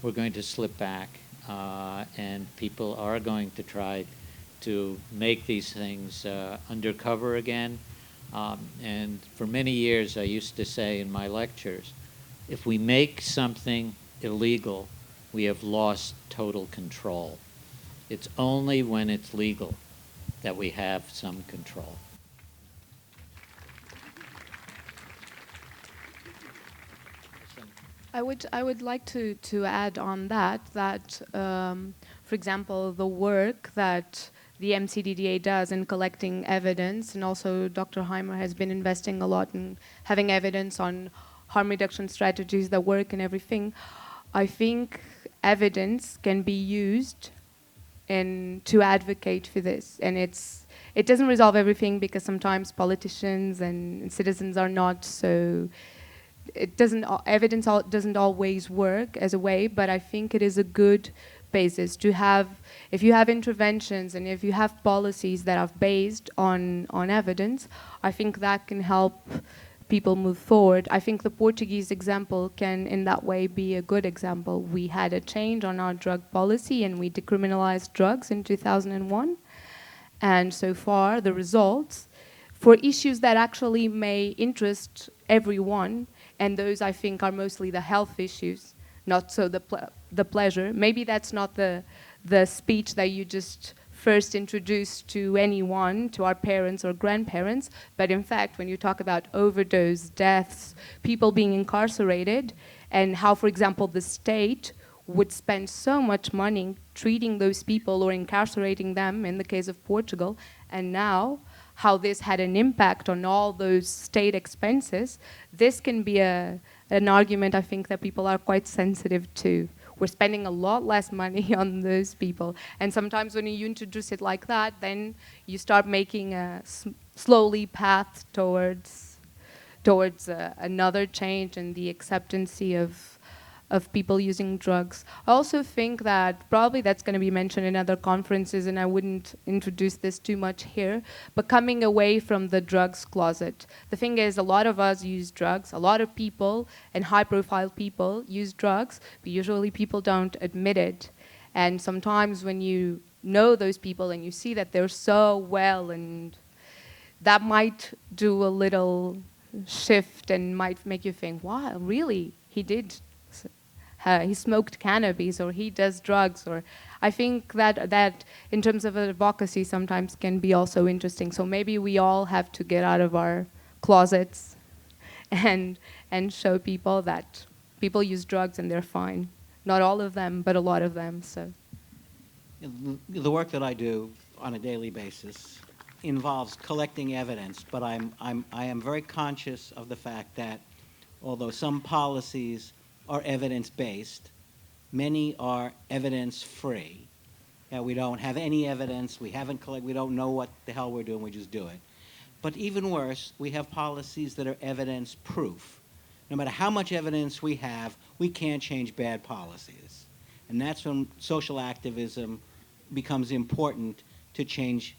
we're going to slip back, and people are going to try to make these things undercover again. And for many years, I used to say in my lectures, if we make something illegal, we have lost total control. It's only when it's legal that we have some control. I would like to add on that, for example, the work that the MCDDA does in collecting evidence, and also Dr. Heimer has been investing a lot in having evidence on harm reduction strategies that work and everything. I think evidence can be used to advocate for this, and it doesn't resolve everything because sometimes politicians and citizens are not so. Evidence doesn't always work as a way, but I think it is a good basis to have. If you have interventions and if you have policies that are based on evidence, I think that can help people move forward. I think the Portuguese example can, in that way, be a good example. We had a change on our drug policy and we decriminalized drugs in 2001. And so far, the results for issues that actually may interest everyone, and those I think are mostly the health issues, not so the pleasure. Maybe that's not the speech that you just first introduced to anyone, to our parents or grandparents, but in fact, when you talk about overdose, deaths, people being incarcerated, and how, for example, the state would spend so much money treating those people or incarcerating them, in the case of Portugal, and now how this had an impact on all those state expenses, this can be an argument I think that people are quite sensitive to. We're spending a lot less money on those people. And sometimes when you introduce it like that, then you start making a slowly path towards another change and the acceptance of people using drugs. I also think that probably that's going to be mentioned in other conferences, and I wouldn't introduce this too much here, but coming away from the drugs closet. The thing is, a lot of us use drugs, a lot of people and high-profile people use drugs, but usually people don't admit it. And sometimes when you know those people and you see that they're so well, and that might do a little shift and might make you think, wow, really, he did. He smoked cannabis, or he does drugs, or I think that in terms of advocacy sometimes can be also interesting. So maybe we all have to get out of our closets and show people that people use drugs and they're fine. Not all of them, but a lot of them. So the work that I do on a daily basis involves collecting evidence, but I am very conscious of the fact that although some policies are evidence-based, many are evidence-free. We don't have any evidence, we don't know what the hell we're doing, we just do it. But even worse, we have policies that are evidence-proof. No matter how much evidence we have, we can't change bad policies. And that's when social activism becomes important to change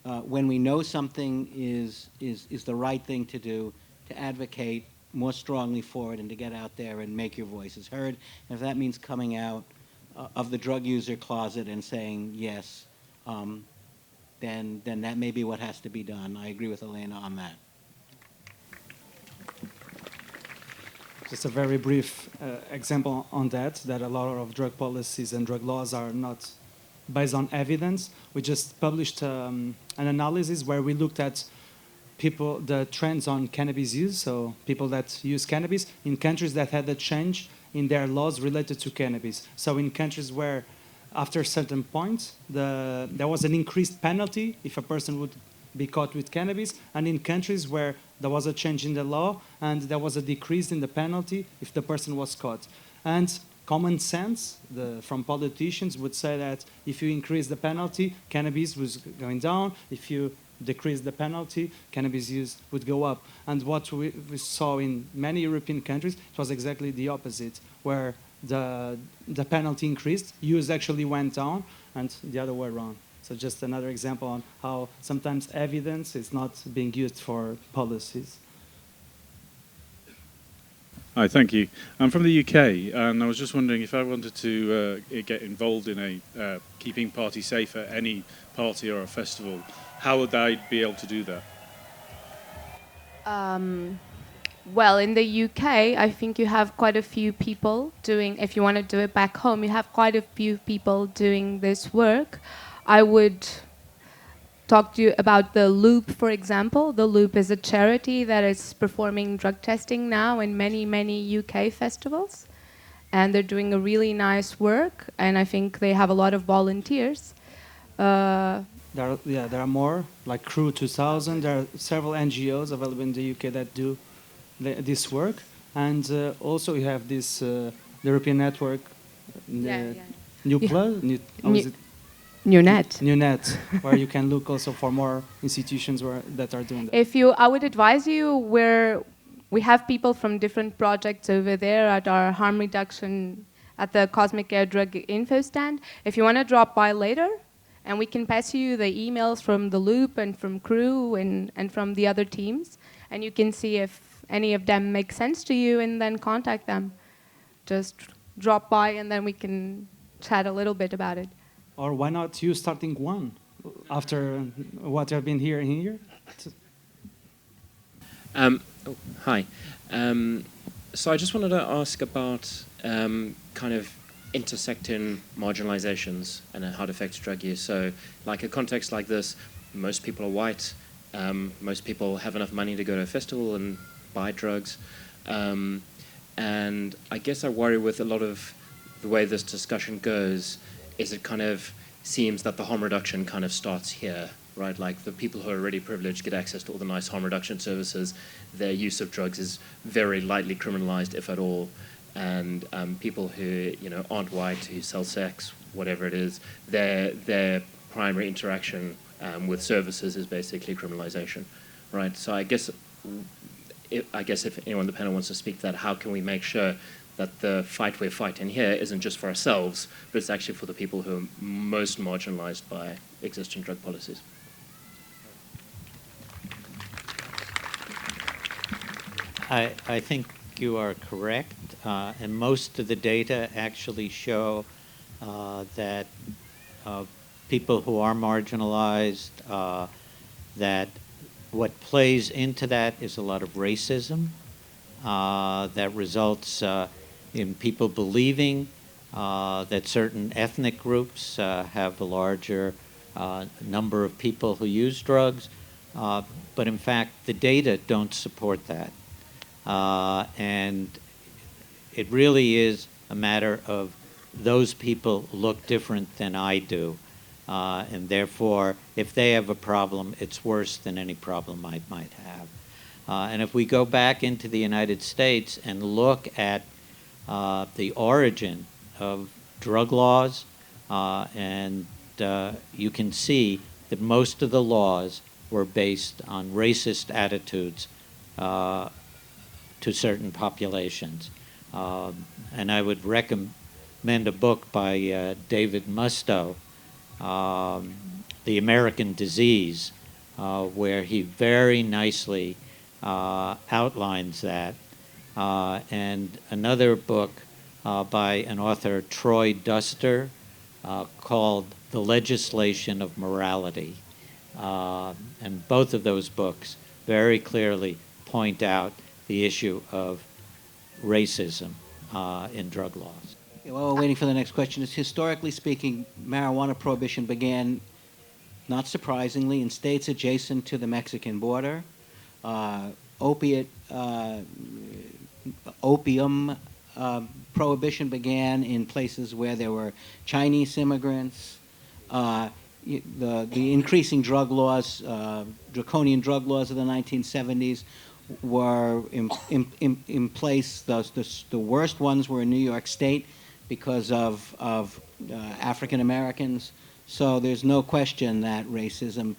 when we know something is the right thing to do, to advocate more strongly for it and to get out there and make your voices heard. And if that means coming out of the drug user closet and saying yes, then that may be what has to be done. I agree with Helena on that. Just a very brief example on that a lot of drug policies and drug laws are not based on evidence. We just published an analysis where we looked at the trends on cannabis use, so people that use cannabis in countries that had a change in their laws related to cannabis. So in countries where after a certain point there was an increased penalty if a person would be caught with cannabis, and in countries where there was a change in the law, and there was a decrease in the penalty if the person was caught. And common sense from politicians would say that if you increase the penalty, cannabis was going down. If you decrease the penalty, cannabis use would go up. And what we saw in many European countries, it was exactly the opposite, where the penalty increased, use actually went down, and the other way around. So just another example on how sometimes evidence is not being used for policies. Hi, thank you. I'm from the UK, and I was just wondering if I wanted to get involved in a keeping party safe at any party or a festival, how would I be able to do that? Well, in the UK, I think you have quite a few people doing, if you want to do it back home, you have quite a few people doing this work. I would talk to you about the Loop, for example. The Loop is a charity that is performing drug testing now in many, many UK festivals. And they're doing a really nice work, and I think they have a lot of volunteers. There are more, like Crew 2000. There are several NGOs available in the UK that do this work. And also you have this European network, New Plus, New Net, where you can look also for more institutions that are doing that. I would advise you we have people from different projects over there at our harm reduction at the Cosmic Air Drug Info stand. If you want to drop by later, and we can pass you the emails from the Loop and from Crew and from the other teams, and you can see if any of them make sense to you, and then contact them. Just drop by, and then we can chat a little bit about it. Or why not you starting one after what you've been hearing here? Hi. So I just wanted to ask about kind of intersecting marginalizations and how it affects drug use. So like a context like this, most people are white, most people have enough money to go to a festival and buy drugs. And I guess I worry with a lot of the way this discussion goes is it kind of seems that the harm reduction kind of starts here, right? Like the people who are already privileged get access to all the nice harm reduction services. Their use of drugs is very lightly criminalized, if at all. And people who aren't white, who sell sex, whatever it is, their primary interaction with services is basically criminalization, right? So I guess if anyone on the panel wants to speak to that, how can we make sure that the fight we're fighting here isn't just for ourselves, but it's actually for the people who are most marginalized by existing drug policies? I think you are correct, and most of the data actually show that people who are marginalized, that what plays into that is a lot of racism that results in people believing that certain ethnic groups have a larger number of people who use drugs, but in fact the data don't support that. And it really is a matter of those people look different than I do. And therefore, if they have a problem, it's worse than any problem I might have. And if we go back into the United States and look at the origin of drug laws, and you can see that most of the laws were based on racist attitudes to certain populations. And I would recommend a book by David Musto, The American Disease, where he very nicely outlines that. And another book by an author, Troy Duster, called The Legislation of Morality. And both of those books very clearly point out the issue of racism in drug laws. While we're waiting for the next question, historically speaking, marijuana prohibition began, not surprisingly, in states adjacent to the Mexican border. Opium prohibition began in places where there were Chinese immigrants. the increasing drug laws, draconian drug laws of the 1970s were in place. The worst ones were in New York State because of African Americans. So there's no question that racism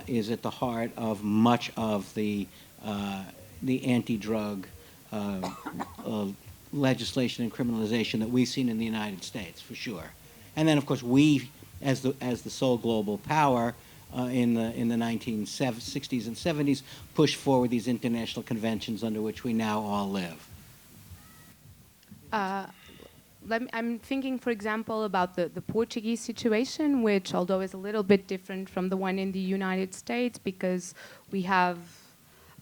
is at the heart of much of the anti-drug legislation and criminalization that we've seen in the United States, for sure. And then, of course, we, as the sole global power in the 1960s and 70s, pushed forward these international conventions under which we now all live. I'm thinking, for example, about the Portuguese situation, which, although is a little bit different from the one in the United States, because we have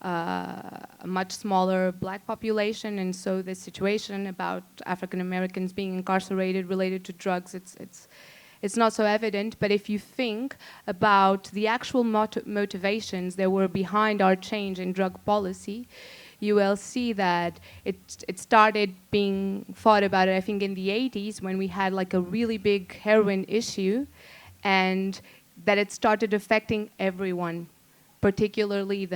a much smaller black population, and so the situation about African Americans being incarcerated related to drugs, it's not so evident. But if you think about the actual motivations that were behind our change in drug policy, you will see that it started being thought about it, I think, in the 80s, when we had like a really big heroin issue, and that it started affecting everyone, particularly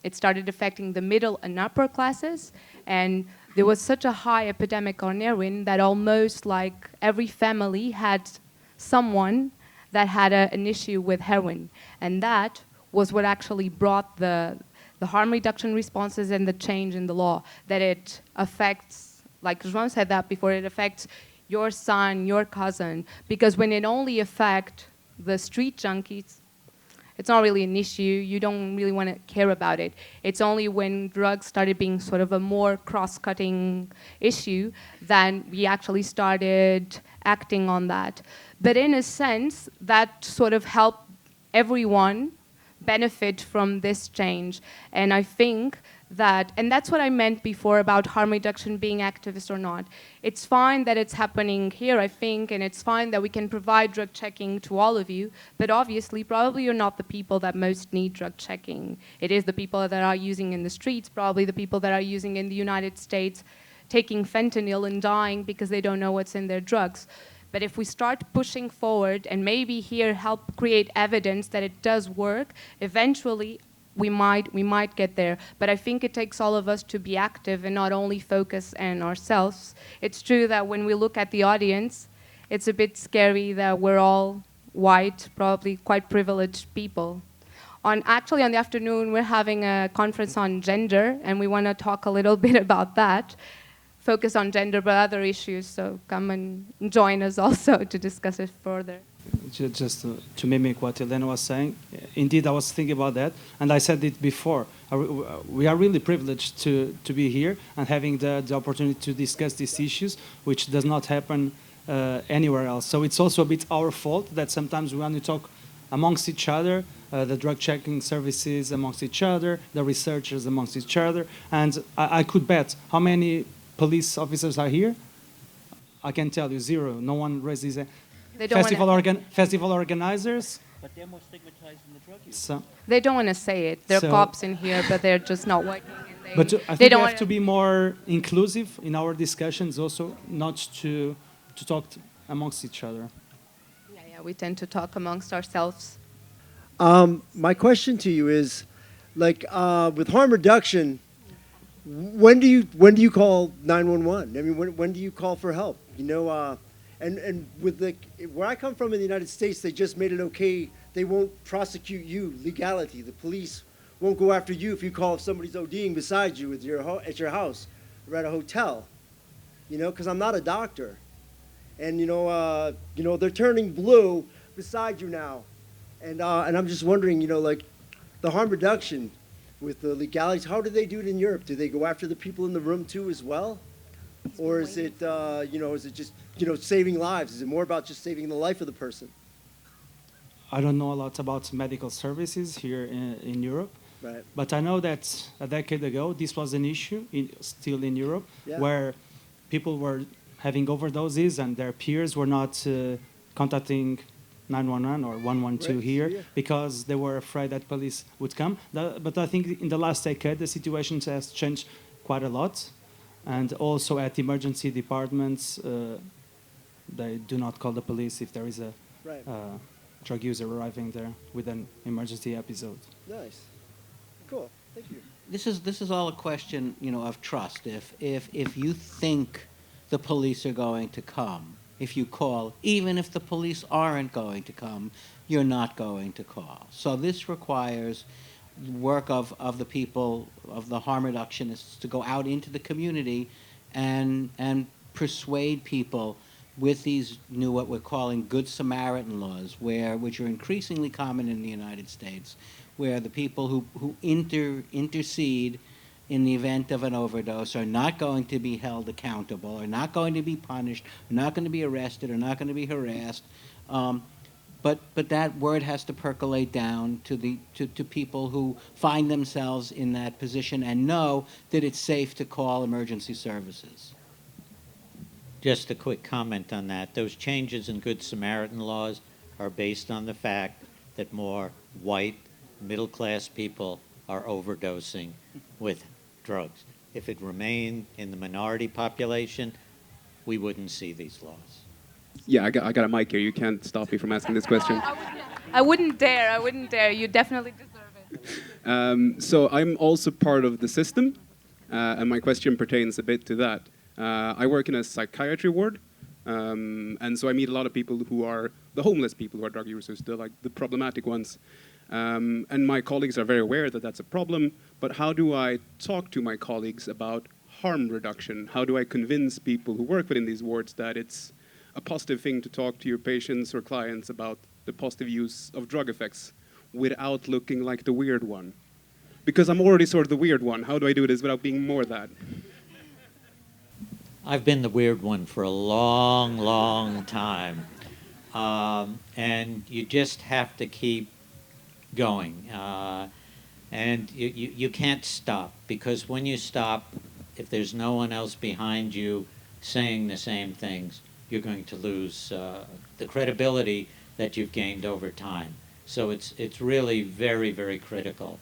it started affecting the middle and upper classes, and there was such a high epidemic on heroin that almost like every family had someone that had an issue with heroin, and that was what actually brought the harm reduction responses and the change in the law, that it affects, like João said that before, it affects your son, your cousin, because when it only affects the street junkies, it's not really an issue. You don't really want to care about it. It's only when drugs started being sort of a more cross-cutting issue that we actually started acting on that. But in a sense, that sort of helped everyone benefit from this change. And I think that, and that's what I meant before about harm reduction being activist or not. It's fine that it's happening here, I think, and it's fine that we can provide drug checking to all of you, but obviously, probably you're not the people that most need drug checking. It is the people that are using in the streets, probably the people that are using in the United States, taking fentanyl and dying because they don't know what's in their drugs. But if we start pushing forward and maybe here help create evidence that it does work, eventually we might get there. But I think it takes all of us to be active and not only focus on ourselves. It's true that when we look at the audience, it's a bit scary that we're all white, probably quite privileged people. Actually, on the afternoon, we're having a conference on gender, and we want to talk a little bit about that. Focus on gender, but other issues, so come and join us also to discuss it further. Just to mimic what Helena was saying, indeed I was thinking about that, and I said it before. We are really privileged to be here and having the opportunity to discuss these issues, which does not happen anywhere else. So it's also a bit our fault that sometimes we want to talk amongst each other, the drug checking services amongst each other, the researchers amongst each other, and I could bet how many police officers are here. I can tell you, 0. No one raised his hand. Festival organizers. But they're more stigmatized than the drug users. So, they don't want to say it. There are cops in here, but they're just not working. And but I think we have to be more inclusive in our discussions also, not to talk amongst each other. Yeah, we tend to talk amongst ourselves. My question to you is, like, with harm reduction, when do you call 911? I mean, when do you call for help? You know, and with where I come from in the United States, they just made it okay. They won't prosecute you, legality. The police won't go after you if you call if somebody's ODing beside you at your house or at a hotel. You know, because I'm not a doctor, and you know they're turning blue beside you now, and I'm just wondering, you know, like the harm reduction with the legalities. How do they do it in Europe? Do they go after the people in the room too as well? Or is it, is it just, saving lives? Is it more about just saving the life of the person? I don't know a lot about medical services here in Europe, right. But I know that a decade ago, this was an issue still in Europe, where people were having overdoses and their peers were not contacting 911 or 112 here because they were afraid that police would come. But I think in the last decade, the situation has changed quite a lot. And also at emergency departments, they do not call the police if there is drug user arriving there with an emergency episode. Nice. Cool. Thank you. This is all a question, of trust. If you think the police are going to come, if you call, even if the police aren't going to come, you're not going to call. So this requires work of the people, of the harm reductionists, to go out into the community and persuade people with these new, what we're calling Good Samaritan laws, which are increasingly common in the United States, where the people who intercede in the event of an overdose are not going to be held accountable, are not going to be punished, are not going to be arrested, are not going to be harassed. But that word has to percolate down to people who find themselves in that position and know that it's safe to call emergency services. Just a quick comment on that. Those changes in Good Samaritan laws are based on the fact that more white, middle-class people are overdosing with drugs. If it remained in the minority population, we wouldn't see these laws. Yeah, I got a mic here. You can't stop me from asking this question. I wouldn't dare. You definitely deserve it. So I'm also part of the system, and my question pertains a bit to that. I work in a psychiatry ward, and so I meet a lot of people who are the homeless people who are drug users, the problematic ones. And my colleagues are very aware that that's a problem, but how do I talk to my colleagues about harm reduction? How do I convince people who work within these wards that it's a positive thing to talk to your patients or clients about the positive use of drug effects without looking like the weird one? Because I'm already sort of the weird one. How do I do this without being more that? I've been the weird one for a long, long time. And you just have to keep going. And you can't stop, because when you stop, if there's no one else behind you saying the same things, you're going to lose the credibility that you've gained over time. So it's really very, very critical.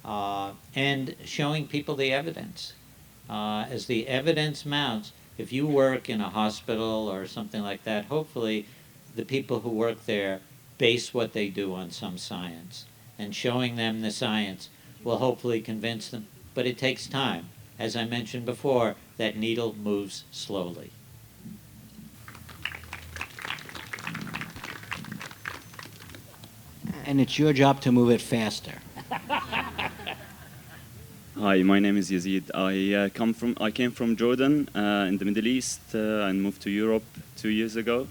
And showing people the evidence. As the evidence mounts, if you work in a hospital or something like that, hopefully the people who work there base what they do on some science. And showing them the science will hopefully convince them. But it takes time. As I mentioned before, that needle moves slowly. And it's your job to move it faster. Hi, my name is Yazid. I came from Jordan in the Middle East and moved to Europe 2 years ago.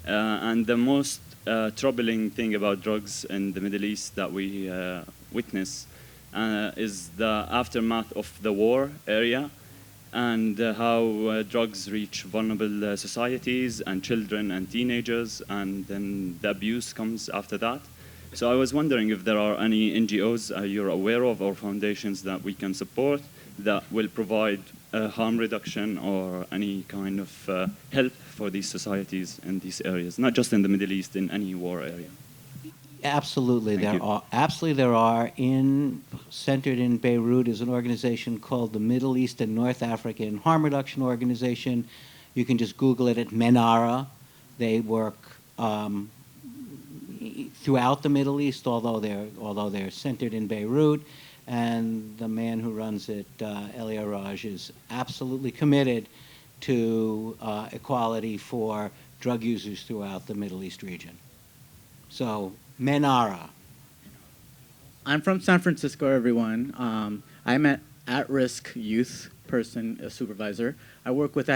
And the most troubling thing about drugs in the Middle East that we witness is the aftermath of the war area, and how drugs reach vulnerable societies and children and teenagers, and then the abuse comes after that. So I was wondering if there are any NGOs you're aware of or foundations that we can support that will provide harm reduction or any kind of help for these societies in these areas, not just in the Middle East, in any war area. Absolutely, there are. Absolutely, there are. Centered in Beirut is an organization called the Middle East and North African Harm Reduction Organization. You can just Google it at MENARA. They work throughout the Middle East, although they're centered in Beirut. And the man who runs it, Elia Raj, is absolutely committed to equality for drug users throughout the Middle East region. So, MENARA. I'm from San Francisco, everyone. I'm an at-risk youth person, a supervisor. I work with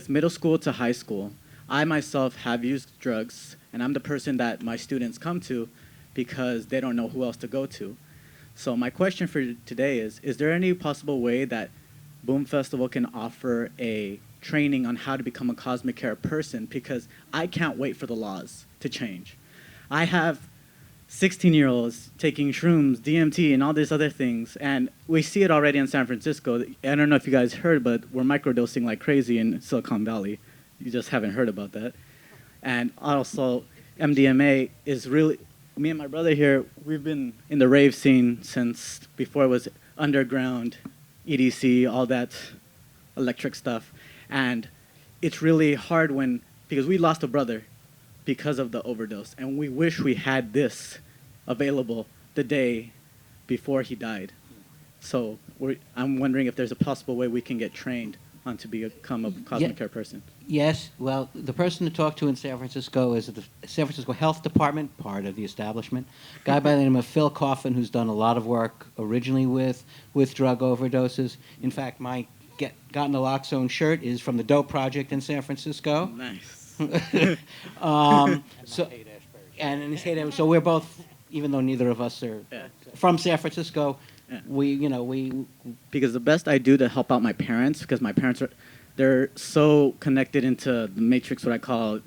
middle school to high school. I myself have used drugs, and I'm the person that my students come to because they don't know who else to go to. So my question for today is there any possible way that Boom Festival can offer a training on how to become a cosmic care person? Because I can't wait for the laws to change. I have 16-year-olds taking shrooms, DMT, and all these other things, and we see it already in San Francisco. I don't know if you guys heard, but we're microdosing like crazy in Silicon Valley. You just haven't heard about that. And also, MDMA is really, me and my brother here, we've been in the rave scene since before it was underground, EDC, all that electric stuff. And it's really hard because we lost a brother because of the overdose. And we wish we had this available the day before he died. So I'm wondering if there's a possible way we can get trained on to become a cosmic care person. Yes, well, the person to talk to in San Francisco is the San Francisco Health Department, part of the establishment. A guy by the name of Phil Coffin, who's done a lot of work originally with drug overdoses. In fact, my Got Naloxone shirt is from the Dope Project in San Francisco. Nice. So we're both, even though neither of us are from San Francisco, because the best I do to help out my parents, because my parents they're so connected into the matrix, what I call,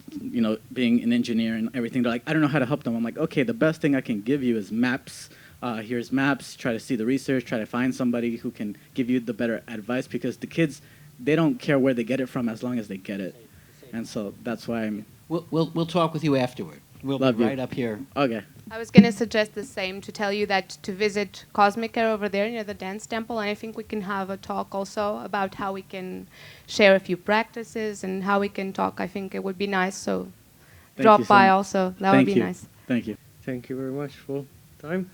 being an engineer and everything. They're like, I don't know how to help them. I'm like, okay, the best thing I can give you is maps. Here's maps. Try to see the research. Try to find somebody who can give you the better advice, because the kids, they don't care where they get it from as long as they get it. And so that's why We'll talk with you afterward. We'll Love be you. right up here. Okay. I was going to suggest the same, to tell you that to visit Cosmic Care over there near the dance temple, and I think we can have a talk also about how we can share a few practices and how we can talk. I think it would be nice, so drop by also. That would be nice. Thank you. Thank you very much for time.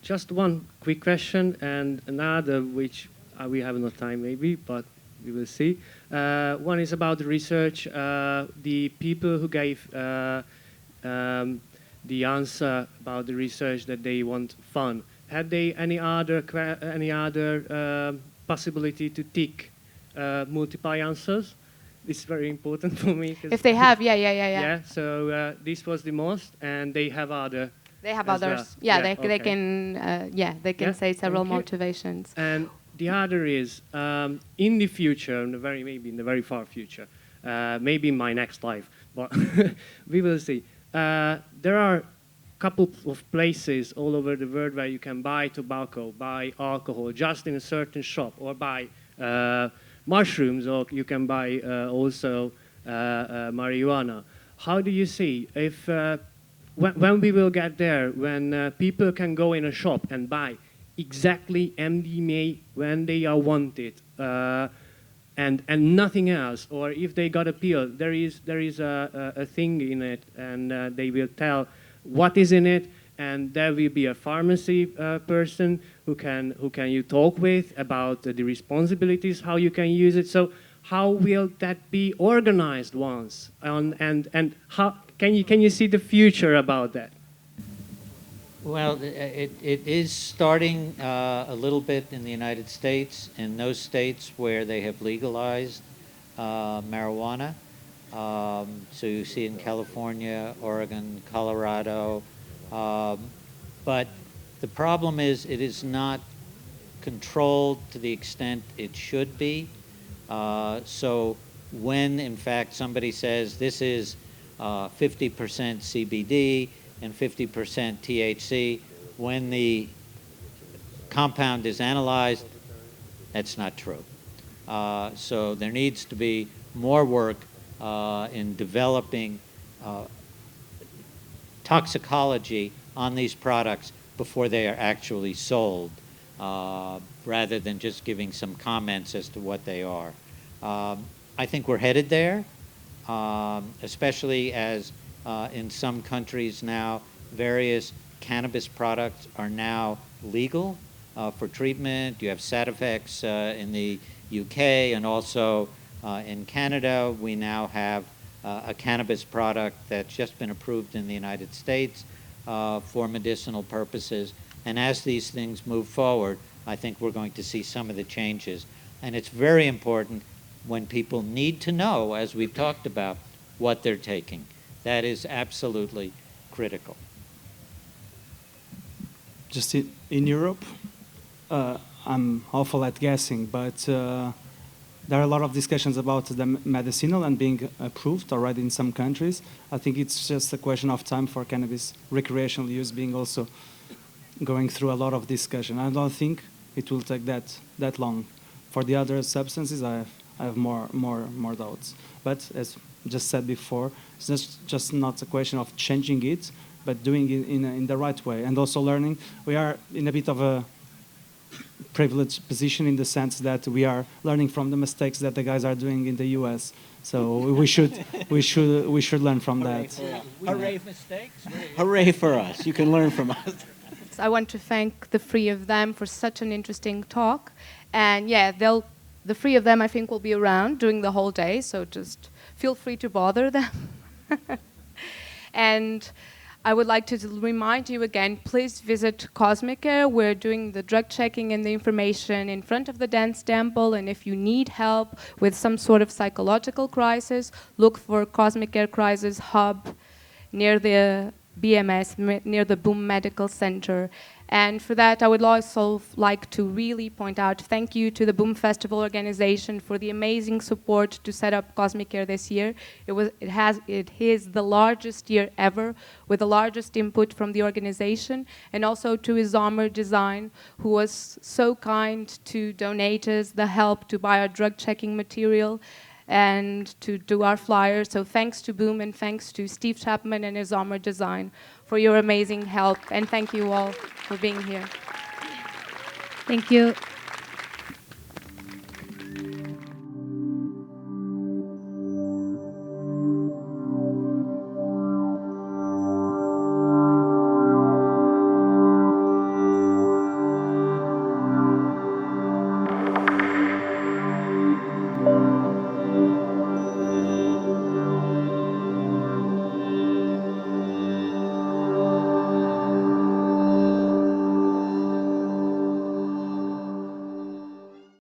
Just one quick question and another which we have no time maybe, but we will see. One is about the research. The people who gave the answer about the research that they want fun, had they any other possibility to tick multiply answers? It's very important for me. If they have, yeah. Yeah. So this was the most, and they have other. They have as others. well. Yeah, Okay. they can say several motivations. And the other is in the future, maybe in the very far future, maybe in my next life, but we will see. There are a couple of places all over the world where you can buy tobacco, buy alcohol, just in a certain shop, or buy mushrooms, or you can buy also marijuana. How do you see if when we will get there, when people can go in a shop and buy exactly MDMA when they are wanted, and nothing else, or if they got a pill, there is a thing in it, and they will tell what is in it, and there will be a pharmacy person who can you talk with about the responsibilities, how you can use it. So how will that be organized once, and how can you see the future about that? Well, it is starting a little bit in the United States, in those states where they have legalized marijuana. So you see in California, Oregon, Colorado. But the problem is it is not controlled to the extent it should be. So when, in fact, somebody says this is 50% CBD and 50% THC, when the compound is analyzed, that's not true. So there needs to be more work in developing toxicology on these products before they are actually sold, rather than just giving some comments as to what they are. I think we're headed there, especially as in some countries now, various cannabis products are now legal for treatment. You have side effects in the UK, and also in Canada. We now have a cannabis product that's just been approved in the United States for medicinal purposes. And as these things move forward, I think we're going to see some of the changes. And it's very important when people need to know, as we've talked about, what they're taking. That is absolutely critical. Just in Europe, I'm awful at guessing, but there are a lot of discussions about the medicinal and being approved already in some countries. I think it's just a question of time for cannabis recreational use being also going through a lot of discussion. I don't think it will take that long. For the other substances, I have more doubts. But as just said before, it's just not a question of changing it, but doing it in the right way, and also learning. We are in a bit of a privileged position in the sense that we are learning from the mistakes that the guys are doing in the US. So we should learn from that. Hooray mistakes! Hooray for us! You can learn from us. I want to thank the three of them for such an interesting talk. And yeah, the three of them, I think, will be around during the whole day, so just feel free to bother them. And I would like to remind you again, please visit Cosmic Air. We're doing the drug checking and the information in front of the dance temple, and if you need help with some sort of psychological crisis, look for Cosmic Air Crisis Hub near the BMS, near the Boom Medical Center. And for that, I would also like to really point out thank you to the Boom Festival organization for the amazing support to set up Cosmic Air this year. It is the largest year ever, with the largest input from the organization, and also to Heimer Design, who was so kind to donate us the help to buy our drug checking material and to do our flyers. So thanks to Boom and thanks to Steve Chapman and Heimer Design for your amazing help. And thank you all for being here. Thank you.